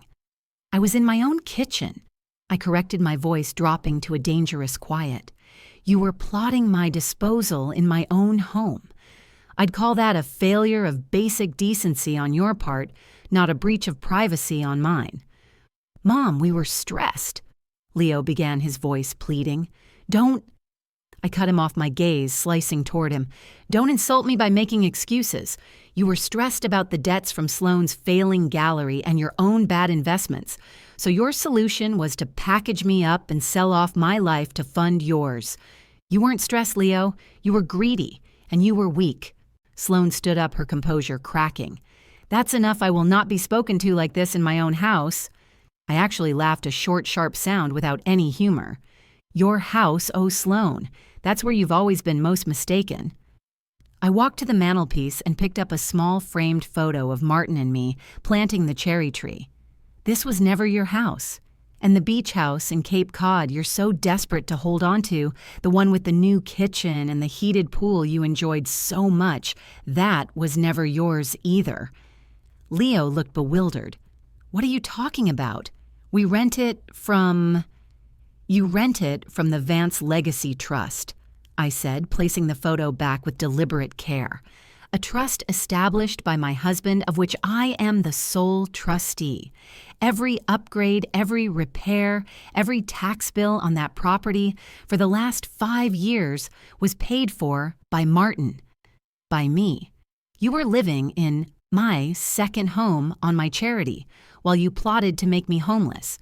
I was in my own kitchen. I corrected my voice, dropping to a dangerous quiet. You were plotting my disposal in my own home. I'd call that a failure of basic decency on your part, not a breach of privacy on mine. Mom, we were stressed. Leo began, his voice pleading. Don't... I cut him off, my gaze slicing toward him. Don't insult me by making excuses. You were stressed about the debts from Sloane's failing gallery and your own bad investments. So your solution was to package me up and sell off my life to fund yours. You weren't stressed, Leo. You were greedy, and you were weak. Sloane stood up, her composure cracking. That's enough. I will not be spoken to like this in my own house. I actually laughed, a short, sharp sound without any humor. Your house, oh Sloane. That's where you've always been most mistaken. I walked to the mantelpiece and picked up a small framed photo of Martin and me planting the cherry tree. This was never your house. And the beach house in Cape Cod you're so desperate to hold on to, the one with the new kitchen and the heated pool you enjoyed so much, that was never yours either. Leo looked bewildered. What are you talking about? We rent it from... You rent it from the Vance Legacy Trust. I said, placing the photo back with deliberate care. A trust established by my husband of which I am the sole trustee. Every upgrade, every repair, every tax bill on that property for the last 5 years was paid for by Martin, by me. You were living in my second home on my charity while you plotted to make me homeless.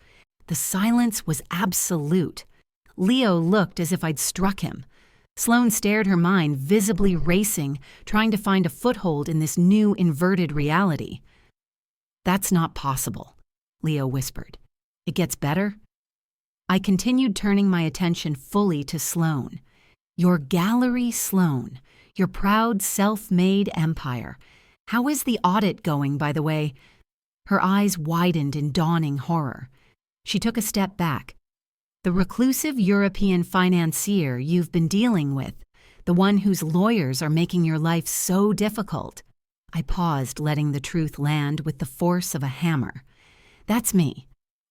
The silence was absolute. Leo looked as if I'd struck him. Sloane stared, her mind visibly racing, trying to find a foothold in this new inverted reality. "That's not possible," Leo whispered. "It gets better?" I continued, turning my attention fully to Sloane. "Your gallery, Sloane. Your proud, self-made empire. How is the audit going, by the way?" Her eyes widened in dawning horror. She took a step back. "The reclusive European financier you've been dealing with, the one whose lawyers are making your life so difficult." I paused, letting the truth land with the force of a hammer. "That's me.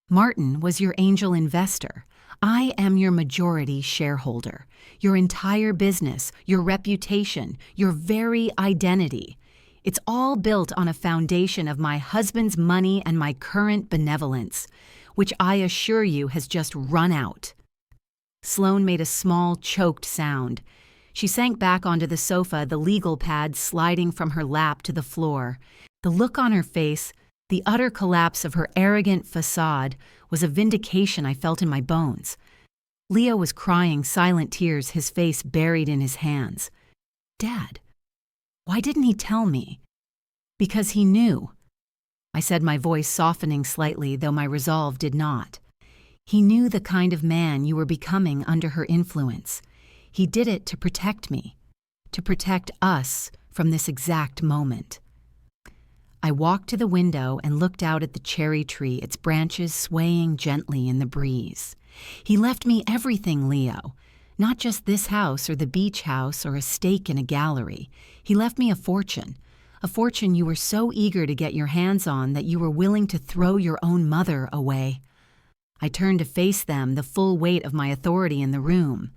Martin was your angel investor. I am your majority shareholder. Your entire business, your reputation, your very identity. It's all built on a foundation of my husband's money and my current benevolence, which I assure you has just run out." Sloane made a small, choked sound. She sank back onto the sofa, the legal pad sliding from her lap to the floor. The look on her face, the utter collapse of her arrogant facade, was a vindication I felt in my bones. Leo was crying silent tears, his face buried in his hands. "Dad, why didn't he tell me?" "Because he knew," I said, my voice softening slightly, though my resolve did not. "He knew the kind of man you were becoming under her influence. He did it to protect me, to protect us from this exact moment." I walked to the window and looked out at the cherry tree, its branches swaying gently in the breeze. "He left me everything, Leo. Not just this house or the beach house or a stake in a gallery. He left me a fortune you were so eager to get your hands on that you were willing to throw your own mother away." I turned to face them, the full weight of my authority in the room.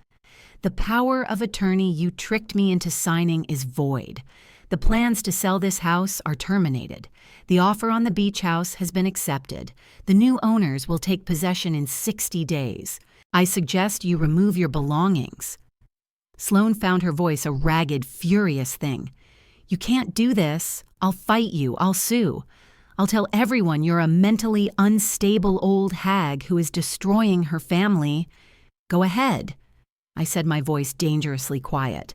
"The power of attorney you tricked me into signing is void. The plans to sell this house are terminated. The offer on the beach house has been accepted. The new owners will take possession in 60 days. I suggest you remove your belongings." Sloane found her voice a ragged, furious thing. "You can't do this. I'll fight you. I'll sue. I'll tell everyone you're a mentally unstable old hag who is destroying her family." "Go ahead," I said, my voice dangerously quiet.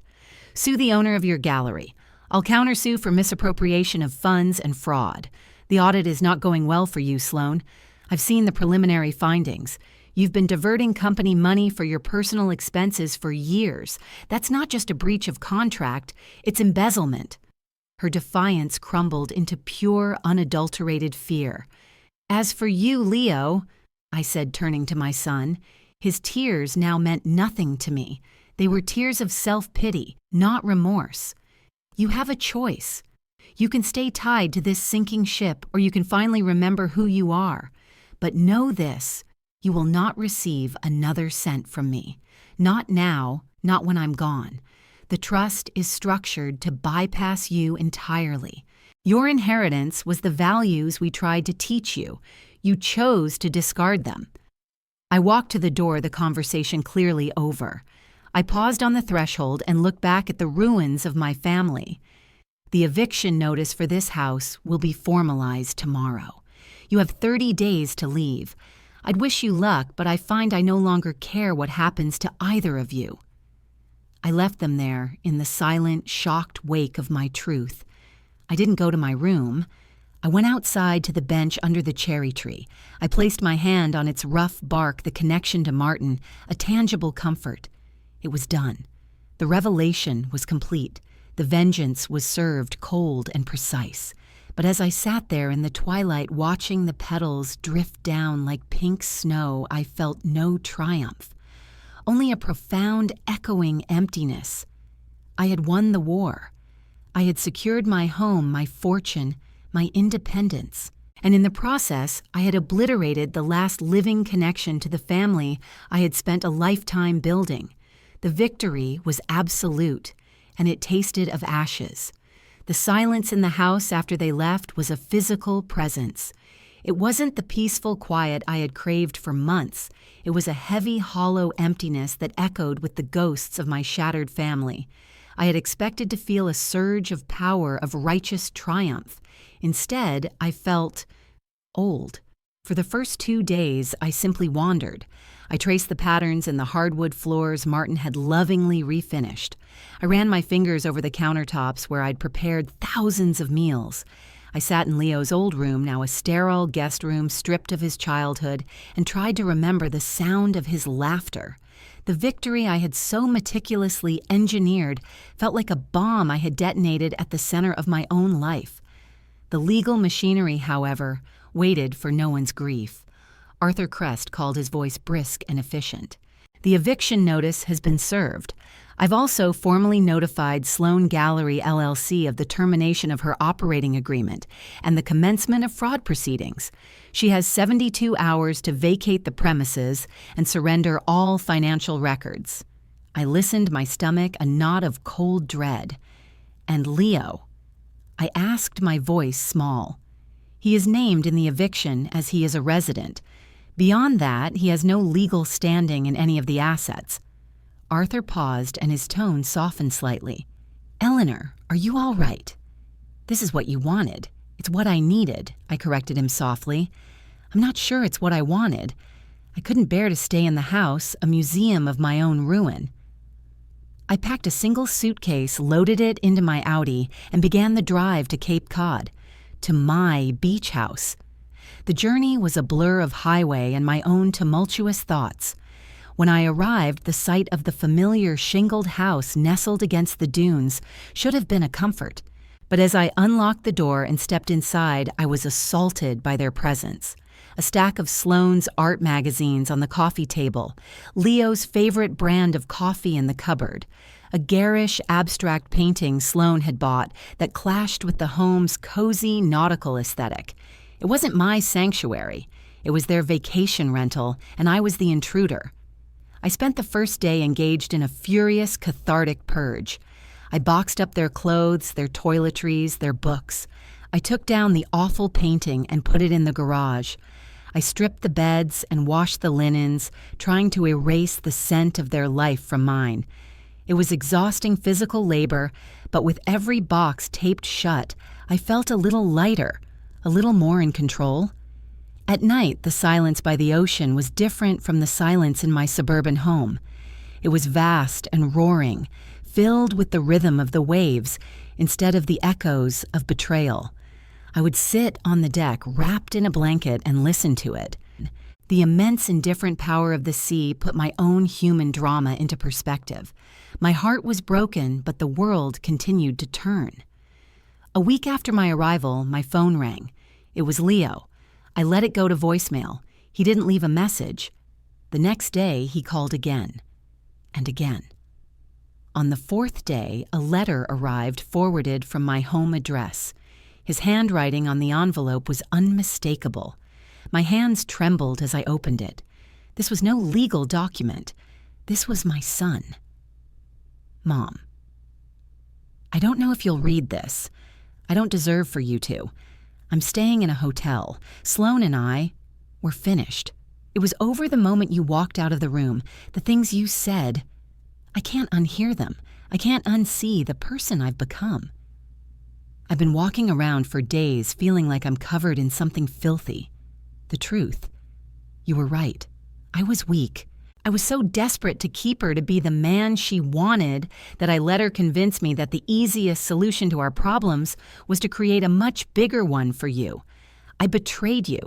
"Sue the owner of your gallery. I'll countersue for misappropriation of funds and fraud. The audit is not going well for you, Sloane. I've seen the preliminary findings. You've been diverting company money for your personal expenses for years. That's not just a breach of contract, it's embezzlement." Her defiance crumbled into pure, unadulterated fear. "As for you, Leo," I said, turning to my son, his tears now meant nothing to me. They were tears of self-pity, not remorse. "You have a choice. You can stay tied to this sinking ship, or you can finally remember who you are. But know this, you will not receive another cent from me. Not now, not when I'm gone. The trust is structured to bypass you entirely. Your inheritance was the values we tried to teach you. You chose to discard them." I walked to the door, the conversation clearly over. I paused on the threshold and looked back at the ruins of my family. "The eviction notice for this house will be formalized tomorrow. You have 30 days to leave. I'd wish you luck, but I find I no longer care what happens to either of you." I left them there in the silent, shocked wake of my truth. I didn't go to my room. I went outside to the bench under the cherry tree. I placed my hand on its rough bark, the connection to Martin, a tangible comfort. It was done. The revelation was complete. The vengeance was served cold and precise. But as I sat there in the twilight watching the petals drift down like pink snow, I felt no triumph. Only a profound, echoing emptiness. I had won the war. I had secured my home, my fortune, my independence. And in the process, I had obliterated the last living connection to the family I had spent a lifetime building. The victory was absolute, and it tasted of ashes. The silence in the house after they left was a physical presence. It wasn't the peaceful quiet I had craved for months. It was a heavy, hollow emptiness that echoed with the ghosts of my shattered family. I had expected to feel a surge of power, of righteous triumph. Instead, I felt old. For the first 2 days, I simply wandered. I traced the patterns in the hardwood floors Martin had lovingly refinished. I ran my fingers over the countertops where I'd prepared thousands of meals. I sat in Leo's old room, now a sterile guest room stripped of his childhood, and tried to remember the sound of his laughter. The victory I had so meticulously engineered felt like a bomb I had detonated at the center of my own life. The legal machinery, however, waited for no one's grief. Arthur Crest called his voice brisk and efficient. The eviction notice has been served. I've also formally notified Sloane Gallery LLC of the termination of her operating agreement and the commencement of fraud proceedings. She has 72 hours to vacate the premises and surrender all financial records. I listened, my stomach a knot of cold dread. And Leo. I asked, my voice small. He is named in the eviction as he is a resident. Beyond that, he has no legal standing in any of the assets. Arthur paused and his tone softened slightly. "Eleanor, are you all right? This is what you wanted. It's what I needed," I corrected him softly. "I'm not sure it's what I wanted. I couldn't bear to stay in the house, a museum of my own ruin." I packed a single suitcase, loaded it into my Audi, and began the drive to Cape Cod, to my beach house. The journey was a blur of highway and my own tumultuous thoughts. When I arrived, the sight of the familiar shingled house nestled against the dunes should have been a comfort. But as I unlocked the door and stepped inside, I was assaulted by their presence. A stack of Sloane's art magazines on the coffee table, Leo's favorite brand of coffee in the cupboard, a garish abstract painting Sloane had bought that clashed with the home's cozy nautical aesthetic. It wasn't my sanctuary. It was their vacation rental, and I was the intruder. I spent the first day engaged in a furious, cathartic purge. I boxed up their clothes, their toiletries, their books. I took down the awful painting and put it in the garage. I stripped the beds and washed the linens, trying to erase the scent of their life from mine. It was exhausting physical labor, but with every box taped shut, I felt a little lighter, a little more in control. At night, the silence by the ocean was different from the silence in my suburban home. It was vast and roaring, filled with the rhythm of the waves instead of the echoes of betrayal. I would sit on the deck, wrapped in a blanket, and listen to it. The immense indifferent power of the sea put my own human drama into perspective. My heart was broken, but the world continued to turn. A week after my arrival, my phone rang. It was Leo. I let it go to voicemail. He didn't leave a message. The next day, he called again and again. On the fourth day, a letter arrived forwarded from my home address. His handwriting on the envelope was unmistakable. My hands trembled as I opened it. This was no legal document. This was my son. Mom. I don't know if you'll read this. I don't deserve for you to. I'm staying in a hotel. Sloane and I were finished. It was over the moment you walked out of the room. The things you said, I can't unhear them. I can't unsee the person I've become. I've been walking around for days feeling like I'm covered in something filthy. The truth. You were right. I was weak. I was so desperate to keep her to be the man she wanted that I let her convince me that the easiest solution to our problems was to create a much bigger one for you. I betrayed you.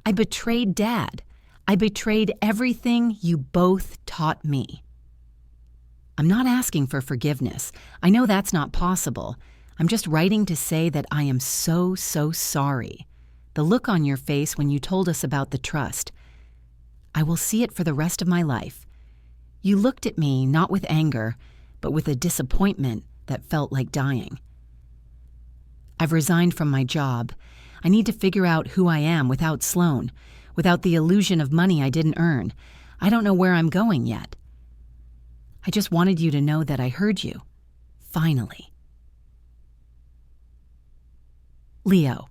I betrayed Dad. I betrayed everything you both taught me. I'm not asking for forgiveness. I know that's not possible. I'm just writing to say that I am so sorry. The look on your face when you told us about the trust. I will see it for the rest of my life. You looked at me not with anger, but with a disappointment that felt like dying. I've resigned from my job. I need to figure out who I am without Sloane, without the illusion of money I didn't earn. I don't know where I'm going yet. I just wanted you to know that I heard you. Finally. Leo.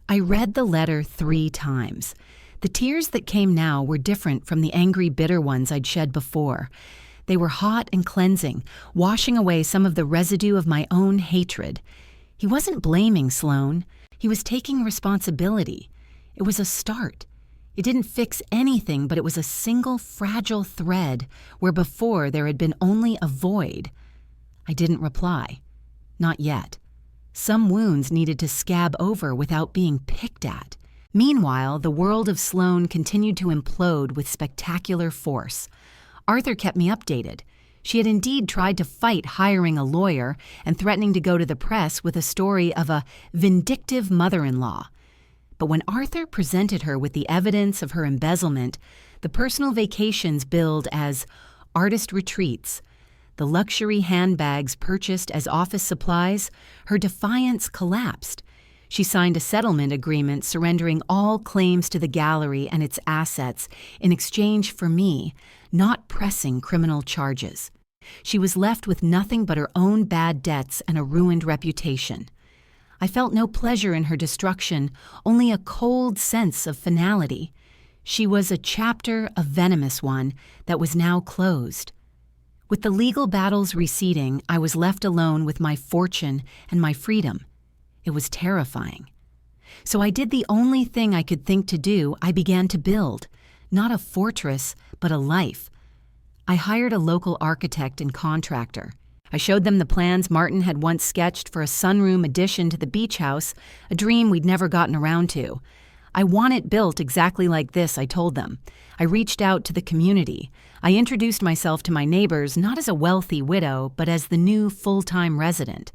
I read the letter 3 times. The tears that came now were different from the angry, bitter ones I'd shed before. They were hot and cleansing, washing away some of the residue of my own hatred. He wasn't blaming Sloane. He was taking responsibility. It was a start. It didn't fix anything, but it was a single fragile thread where before there had been only a void. I didn't reply. Not yet. Some wounds needed to scab over without being picked at. Meanwhile, the world of Sloane continued to implode with spectacular force. Arthur kept me updated. She had indeed tried to fight hiring a lawyer and threatening to go to the press with a story of a vindictive mother-in-law. But when Arthur presented her with the evidence of her embezzlement, the personal vacations billed as artist retreats, the luxury handbags purchased as office supplies, her defiance collapsed. She signed a settlement agreement surrendering all claims to the gallery and its assets in exchange for me, not pressing criminal charges. She was left with nothing but her own bad debts and a ruined reputation. I felt no pleasure in her destruction, only a cold sense of finality. She was a chapter, a venomous one, that was now closed. With the legal battles receding, I was left alone with my fortune and my freedom. It was terrifying. So I did the only thing I could think to do. I began to build, not a fortress, but a life. I hired a local architect and contractor. I showed them the plans Martin had once sketched for a sunroom addition to the beach house, a dream we'd never gotten around to. I want it built exactly like this, I told them. I reached out to the community. I introduced myself to my neighbors not as a wealthy widow, but as the new full-time resident.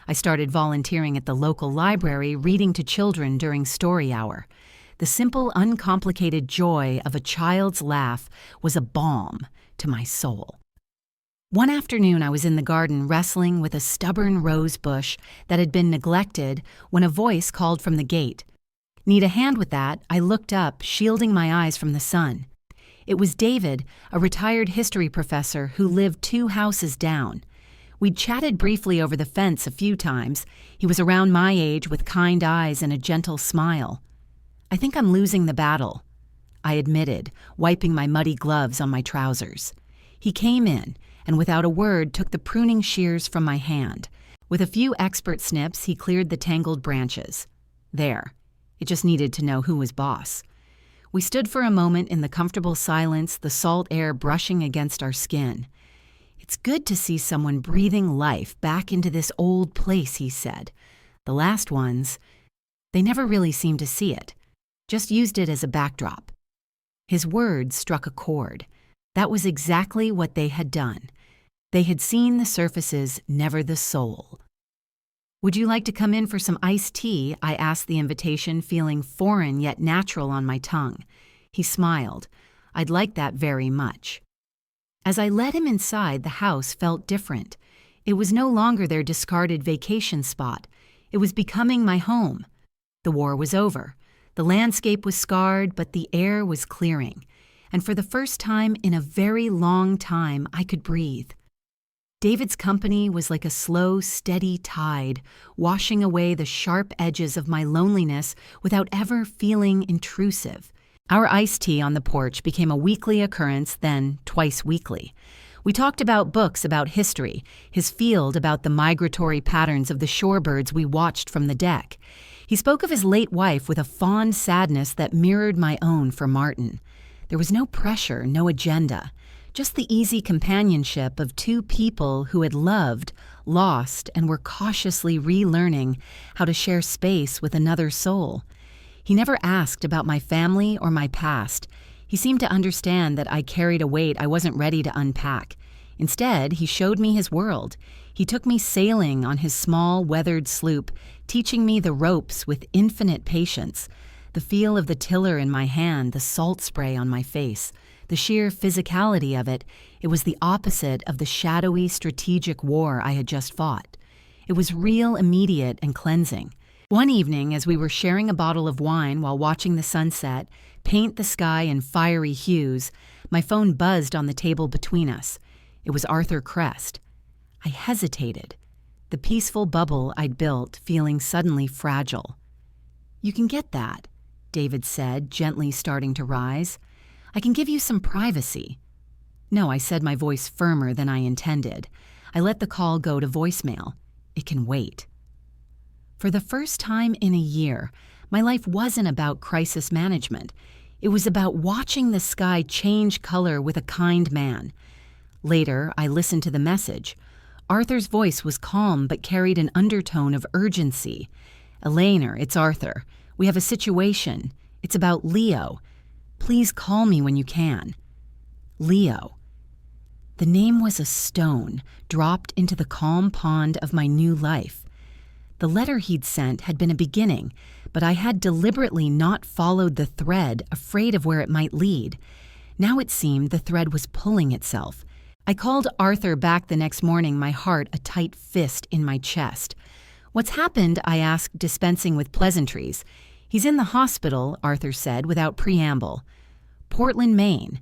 I started volunteering at the local library, reading to children during story hour. The simple, uncomplicated joy of a child's laugh was a balm to my soul. One afternoon, I was in the garden wrestling with a stubborn rose bush that had been neglected when a voice called from the gate. Need a hand with that? I looked up, shielding my eyes from the sun. It was David, a retired history professor who lived 2 houses down. We'd chatted briefly over the fence a few times. He was around my age with kind eyes and a gentle smile. I think I'm losing the battle, I admitted, wiping my muddy gloves on my trousers. He came in, and without a word took the pruning shears from my hand. With a few expert snips, he cleared the tangled branches. There. It just needed to know who was boss. We stood for a moment in the comfortable silence, the salt air brushing against our skin. It's good to see someone breathing life back into this old place, he said. The last ones, they never really seemed to see it, just used it as a backdrop. His words struck a chord. That was exactly what they had done. They had seen the surfaces, never the soul. Would you like to come in for some iced tea? I asked the invitation, feeling foreign yet natural on my tongue. He smiled. I'd like that very much. As I led him inside, the house felt different. It was no longer their discarded vacation spot. It was becoming my home. The war was over. The landscape was scarred, but the air was clearing. And for the first time in a very long time, I could breathe. David's company was like a slow, steady tide, washing away the sharp edges of my loneliness without ever feeling intrusive. Our iced tea on the porch became a weekly occurrence, then twice weekly. We talked about books about history, his field about the migratory patterns of the shorebirds we watched from the deck. He spoke of his late wife with a fond sadness that mirrored my own for Martin. There was no pressure, no agenda. Just the easy companionship of 2 people who had loved, lost, and were cautiously relearning how to share space with another soul. He never asked about my family or my past. He seemed to understand that I carried a weight I wasn't ready to unpack. Instead, he showed me his world. He took me sailing on his small, weathered sloop, teaching me the ropes with infinite patience. The feel of the tiller in my hand, the salt spray on my face. The sheer physicality of it, it was the opposite of the shadowy strategic war I had just fought. It was real, immediate, and cleansing. One evening, as we were sharing a bottle of wine while watching the sunset paint the sky in fiery hues, my phone buzzed on the table between us. It was Arthur Crest. I hesitated, the peaceful bubble I'd built feeling suddenly fragile. "You can get that," David said, gently starting to rise. "I can give you some privacy." "No," I said, my voice firmer than I intended. I let the call go to voicemail. "It can wait." For the first time in a year, my life wasn't about crisis management. It was about watching the sky change color with a kind man. Later, I listened to the message. Arthur's voice was calm but carried an undertone of urgency. "Elainer, it's Arthur. We have a situation. It's about Leo. Please call me when you can." Leo. The name was a stone dropped into the calm pond of my new life. The letter he'd sent had been a beginning, but I had deliberately not followed the thread, afraid of where it might lead. Now it seemed the thread was pulling itself. I called Arthur back the next morning, my heart a tight fist in my chest. "What's happened?" I asked, dispensing with pleasantries. "He's in the hospital," Arthur said without preamble. "Portland, Maine.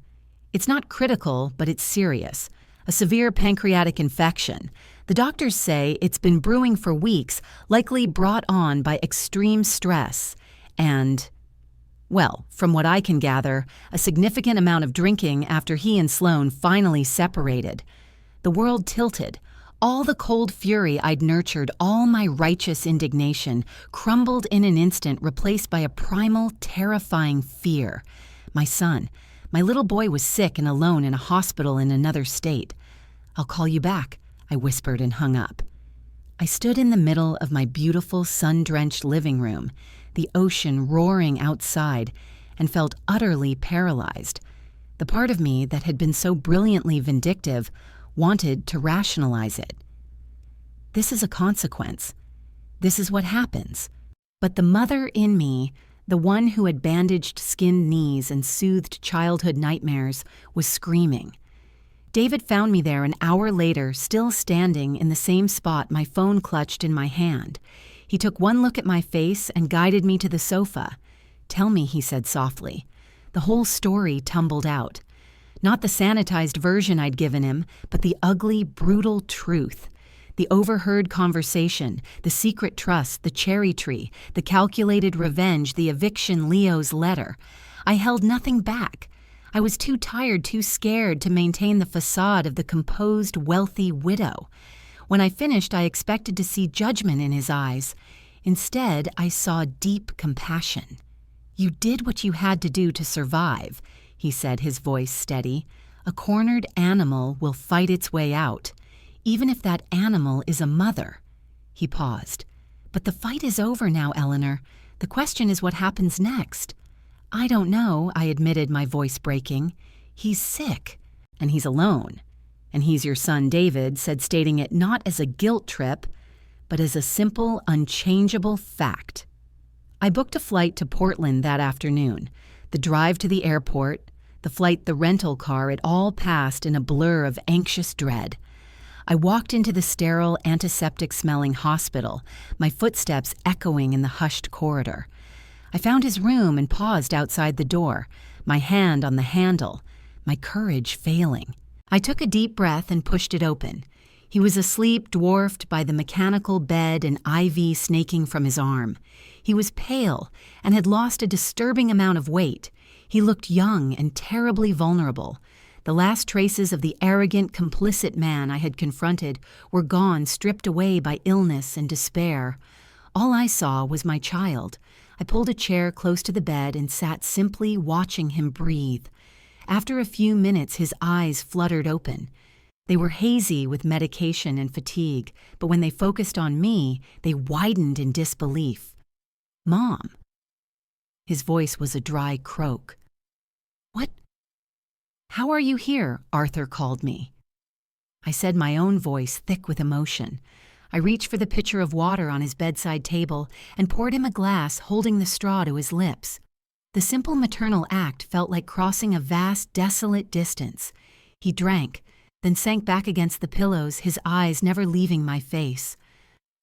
It's not critical, but it's serious. A severe pancreatic infection. The doctors say it's been brewing for weeks, likely brought on by extreme stress and, well, from what I can gather, a significant amount of drinking after he and Sloane finally separated." The world tilted. All the cold fury I'd nurtured, all my righteous indignation, crumbled in an instant, replaced by a primal, terrifying fear. My son, my little boy, was sick and alone in a hospital in another state. "I'll call you back," I whispered and hung up. I stood in the middle of my beautiful, sun-drenched living room, the ocean roaring outside, and felt utterly paralyzed. The part of me that had been so brilliantly vindictive wanted to rationalize it. This is a consequence. This is what happens. But the mother in me, the one who had bandaged skinned knees and soothed childhood nightmares, was screaming. David found me there an hour later, still standing in the same spot, my phone clutched in my hand. He took one look at my face and guided me to the sofa. "Tell me," he said softly. The whole story tumbled out. Not the sanitized version I'd given him, but the ugly, brutal truth. The overheard conversation, the secret trust, the cherry tree, the calculated revenge, the eviction, Leo's letter. I held nothing back. I was too tired, too scared to maintain the facade of the composed, wealthy widow. When I finished, I expected to see judgment in his eyes. Instead, I saw deep compassion. "You did what you had to do to survive," he said, his voice steady. "A cornered animal will fight its way out, even if that animal is a mother." He paused. "But the fight is over now, Eleanor. The question is what happens next." "I don't know," I admitted, my voice breaking. "He's sick, and he's alone. And he's your son, David," said, stating it not as a guilt trip, but as a simple, unchangeable fact. I booked a flight to Portland that afternoon. The drive to the airport, the flight, the rental car, it all passed in a blur of anxious dread. I walked into the sterile, antiseptic-smelling hospital, my footsteps echoing in the hushed corridor. I found his room and paused outside the door, my hand on the handle, my courage failing. I took a deep breath and pushed it open. He was asleep, dwarfed by the mechanical bed and IV snaking from his arm. He was pale and had lost a disturbing amount of weight. He looked young and terribly vulnerable. The last traces of the arrogant, complicit man I had confronted were gone, stripped away by illness and despair. All I saw was my child. I pulled a chair close to the bed and sat simply watching him breathe. After a few minutes, his eyes fluttered open. They were hazy with medication and fatigue, but when they focused on me, they widened in disbelief. "Mom." His voice was a dry croak. "What? How are you here?" Arthur called me. I said, my own voice thick with emotion. I reached for the pitcher of water on his bedside table and poured him a glass, holding the straw to his lips. The simple maternal act felt like crossing a vast, desolate distance. He drank, then sank back against the pillows, his eyes never leaving my face.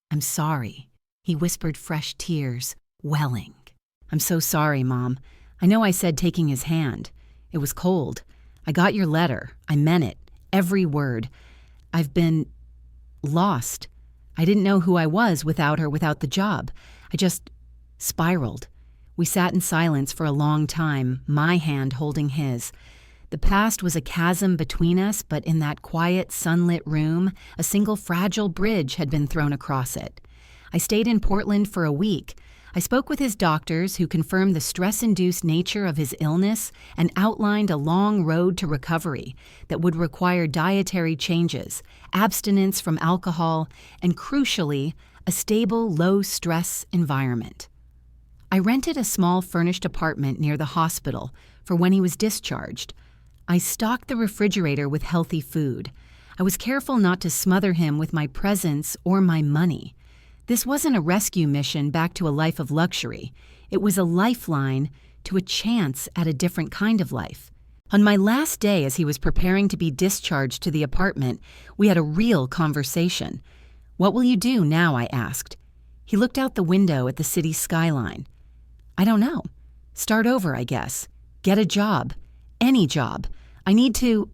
"I'm sorry," he whispered, fresh tears welling. "I'm so sorry, Mom. I know I said taking his hand. It was cold. I got your letter. I meant it. every word. I've been lost. I didn't know who I was without her, without the job. I just spiraled. We sat in silence for a long time, my hand holding his. The past was a chasm between us, but in that quiet, sunlit room, a single fragile bridge had been thrown across it. I stayed in Portland for a week. I spoke with his doctors, who confirmed the stress-induced nature of his illness and outlined a long road to recovery that would require dietary changes, abstinence from alcohol, and crucially, a stable, low-stress environment. I rented a small furnished apartment near the hospital for when he was discharged. I stocked the refrigerator with healthy food. I was careful not to smother him with my presence or my money. This wasn't a rescue mission back to a life of luxury. It was a lifeline to a chance at a different kind of life. On my last day, as he was preparing to be discharged to the apartment, we had a real conversation. "What will you do now?" I asked. He looked out the window at the city skyline. "I don't know. Start over, I guess. Get a job. Any job. I need to—"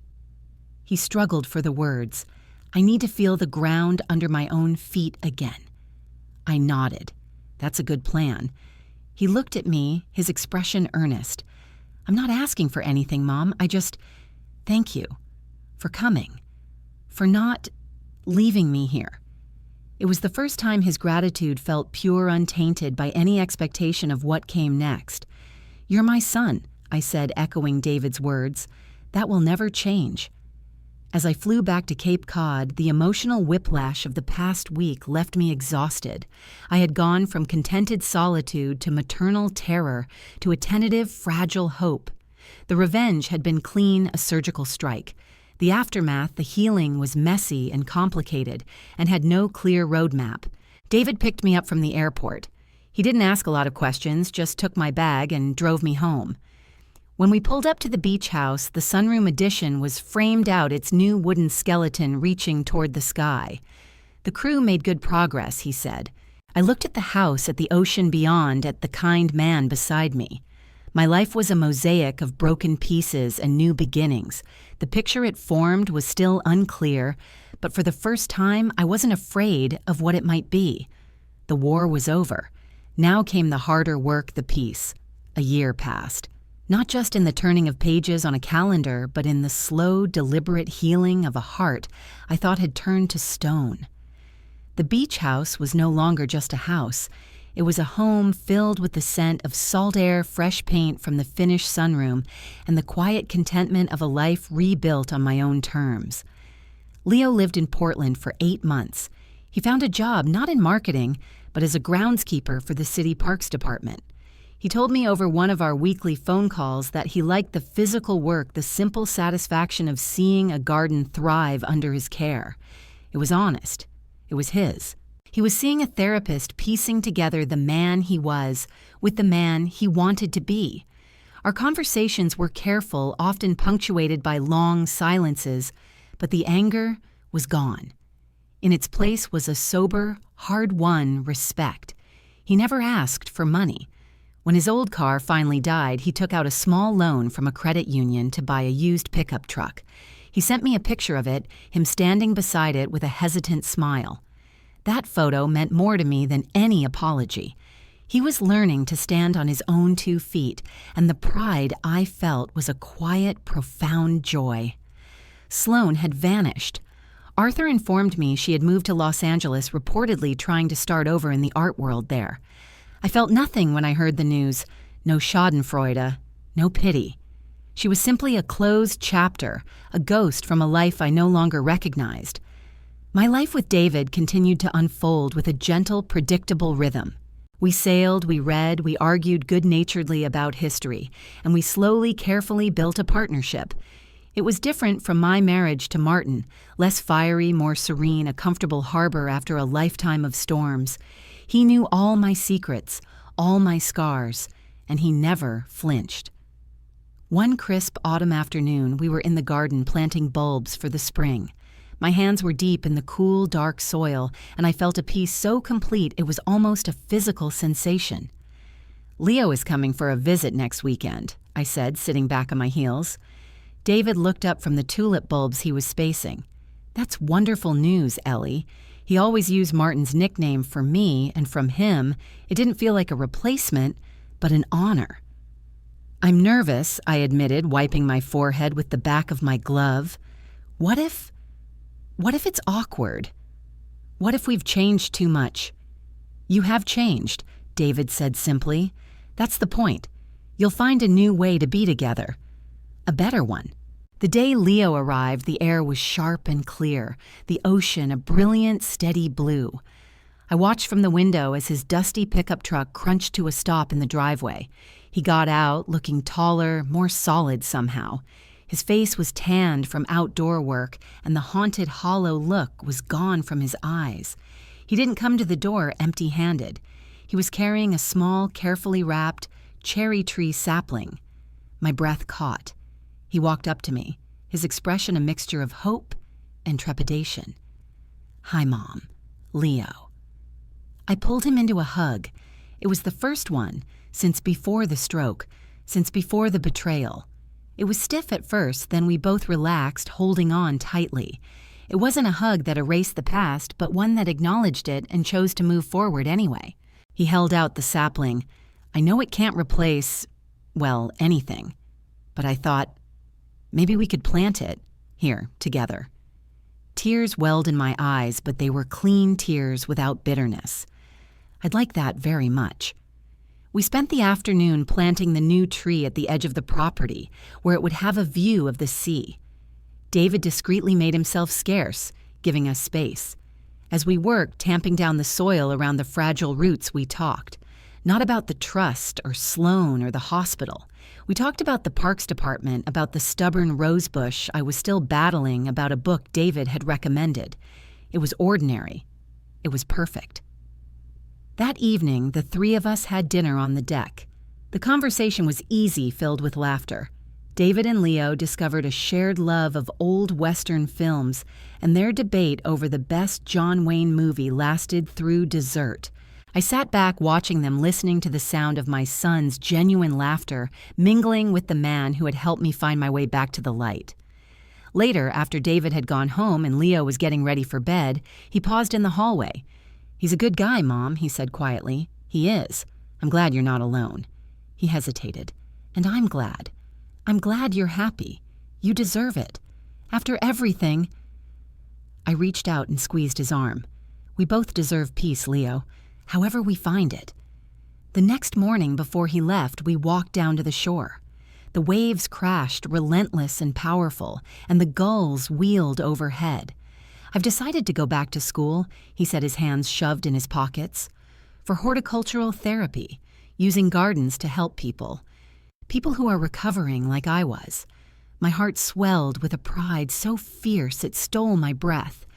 He struggled for the words. "I need to feel the ground under my own feet again." I nodded. "That's a good plan." He looked at me, his expression earnest. "I'm not asking for anything, Mom. Thank you. For coming. For not leaving me here." It was the first time his gratitude felt pure, untainted by any expectation of what came next. "You're my son," I said, echoing David's words. "That will never change." As I flew back to Cape Cod, the emotional whiplash of the past week left me exhausted. I had gone from contented solitude to maternal terror to a tentative, fragile hope. The revenge had been clean, a surgical strike. The aftermath, the healing, was messy and complicated and had no clear roadmap. David picked me up from the airport. He didn't ask a lot of questions, just took my bag and drove me home. When we pulled up to the beach house, the sunroom addition was framed out, its new wooden skeleton reaching toward the sky. "The crew made good progress," he said. I looked at the house, at the ocean beyond, at the kind man beside me. My life was a mosaic of broken pieces and new beginnings. The picture it formed was still unclear, but for the first time, I wasn't afraid of what it might be. The war was over. Now came the harder work, the peace. A year passed. Not just in the turning of pages on a calendar, but in the slow, deliberate healing of a heart I thought had turned to stone. The beach house was no longer just a house. It was a home filled with the scent of salt air, fresh paint from the finished sunroom, and the quiet contentment of a life rebuilt on my own terms. Leo lived in Portland for 8 months. He found a job not in marketing, but as a groundskeeper for the city parks department. He told me over one of our weekly phone calls that he liked the physical work, the simple satisfaction of seeing a garden thrive under his care. It was honest. It was his. He was seeing a therapist piecing together the man he was with the man he wanted to be. Our conversations were careful, often punctuated by long silences, but the anger was gone. In its place was a sober, hard-won respect. He never asked for money. When his old car finally died, he took out a small loan from a credit union to buy a used pickup truck. He sent me a picture of it, him standing beside it with a hesitant smile. That photo meant more to me than any apology. He was learning to stand on his own 2 feet, and the pride I felt was a quiet, profound joy. Sloane had vanished. Arthur informed me she had moved to Los Angeles, reportedly trying to start over in the art world there. I felt nothing when I heard the news. No schadenfreude, no pity. She was simply a closed chapter, a ghost from a life I no longer recognized. My life with David continued to unfold with a gentle, predictable rhythm. We sailed, we read, we argued good-naturedly about history, and we slowly, carefully built a partnership. It was different from my marriage to Martin, less fiery, more serene, a comfortable harbor after a lifetime of storms. He knew all my secrets, all my scars, and he never flinched. One crisp autumn afternoon, we were in the garden planting bulbs for the spring. My hands were deep in the cool, dark soil, and I felt a peace so complete it was almost a physical sensation. "Leo is coming for a visit next weekend," I said, sitting back on my heels. David looked up from the tulip bulbs he was spacing. "That's wonderful news, Ellie." He always used Martin's nickname for me, and from him, it didn't feel like a replacement, but an honor. "I'm nervous," I admitted, wiping my forehead with the back of my glove. What if it's awkward? What if we've changed too much?" "You have changed," David said simply. "That's the point. You'll find a new way to be together. A better one." The day Leo arrived, the air was sharp and clear, the ocean a brilliant, steady blue. I watched from the window as his dusty pickup truck crunched to a stop in the driveway. He got out, looking taller, more solid somehow. His face was tanned from outdoor work, and the haunted, hollow look was gone from his eyes. He didn't come to the door empty-handed. He was carrying a small, carefully wrapped, cherry tree sapling. My breath caught. He walked up to me, his expression a mixture of hope and trepidation. "Hi, Mom. Leo." I pulled him into a hug. It was the first one since before the stroke, since before the betrayal. It was stiff at first, then we both relaxed, holding on tightly. It wasn't a hug that erased the past, but one that acknowledged it and chose to move forward anyway. He held out the sapling. "I know it can't replace, well, anything. But I thought, maybe we could plant it, here, together." Tears welled in my eyes, but they were clean tears without bitterness. I'd like that very much. We spent the afternoon planting the new tree at the edge of the property, where it would have a view of the sea. David discreetly made himself scarce, giving us space. As we worked, tamping down the soil around the fragile roots, we talked. Not about the trust or Sloane or the hospital. We talked about the Parks Department, about the stubborn rosebush I was still battling, about a book David had recommended. It was ordinary. It was perfect. That evening, the three of us had dinner on the deck. The conversation was easy, filled with laughter. David and Leo discovered a shared love of old Western films, and their debate over the best John Wayne movie lasted through dessert. I sat back watching them, listening to the sound of my son's genuine laughter, mingling with the man who had helped me find my way back to the light. Later, after David had gone home and Leo was getting ready for bed, he paused in the hallway. "He's a good guy, Mom," he said quietly. "He is. I'm glad you're not alone." He hesitated. "And I'm glad. I'm glad you're happy. You deserve it. After everything—" I reached out and squeezed his arm. "We both deserve peace, Leo, however we find it." The next morning before he left, we walked down to the shore. The waves crashed, relentless and powerful, and the gulls wheeled overhead. "I've decided to go back to school," he said, his hands shoved in his pockets, "for horticultural therapy, using gardens to help people. People who are recovering like I was." My heart swelled with a pride so fierce it stole my breath.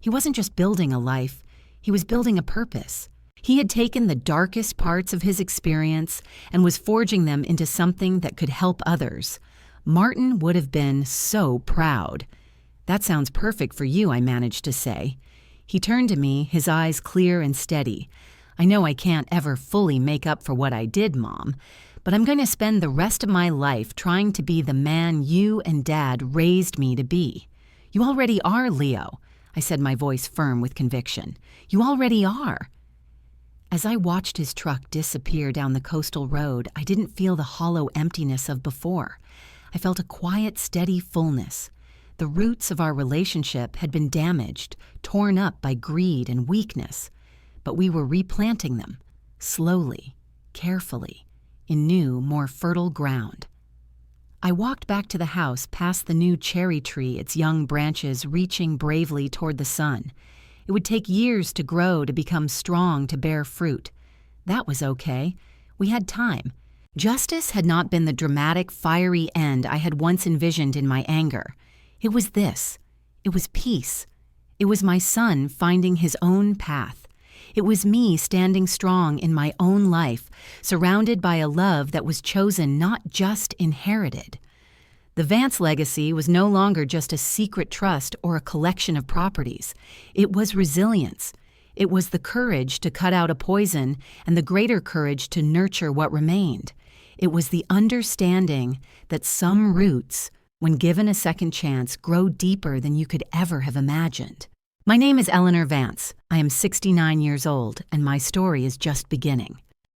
He wasn't just building a life, he was building a purpose. He had taken the darkest parts of his experience and was forging them into something that could help others. Martin would have been so proud. "That sounds perfect for you," I managed to say. He turned to me, his eyes clear and steady. "I know I can't ever fully make up for what I did, Mom, but I'm going to spend the rest of my life trying to be the man you and Dad raised me to be." "You already are, Leo," I said, my voice firm with conviction. "You already are." As I watched his truck disappear down the coastal road, I didn't feel the hollow emptiness of before. I felt a quiet, steady fullness. The roots of our relationship had been damaged, torn up by greed and weakness, but we were replanting them, slowly, carefully, in new, more fertile ground. I walked back to the house, past the new cherry tree, its young branches reaching bravely toward the sun. It would take years to grow, to become strong, to bear fruit. That was okay. We had time. Justice had not been the dramatic, fiery end I had once envisioned in my anger. It was this. It was peace. It was my son finding his own path. It was me standing strong in my own life, surrounded by a love that was chosen, not just inherited. The Vance legacy was no longer just a secret trust or a collection of properties. It was resilience. It was the courage to cut out a poison and the greater courage to nurture what remained. It was the understanding that some roots when given a second chance, grow deeper than you could ever have imagined. My name is Eleanor Vance. I am 69 years old, and my story is just beginning.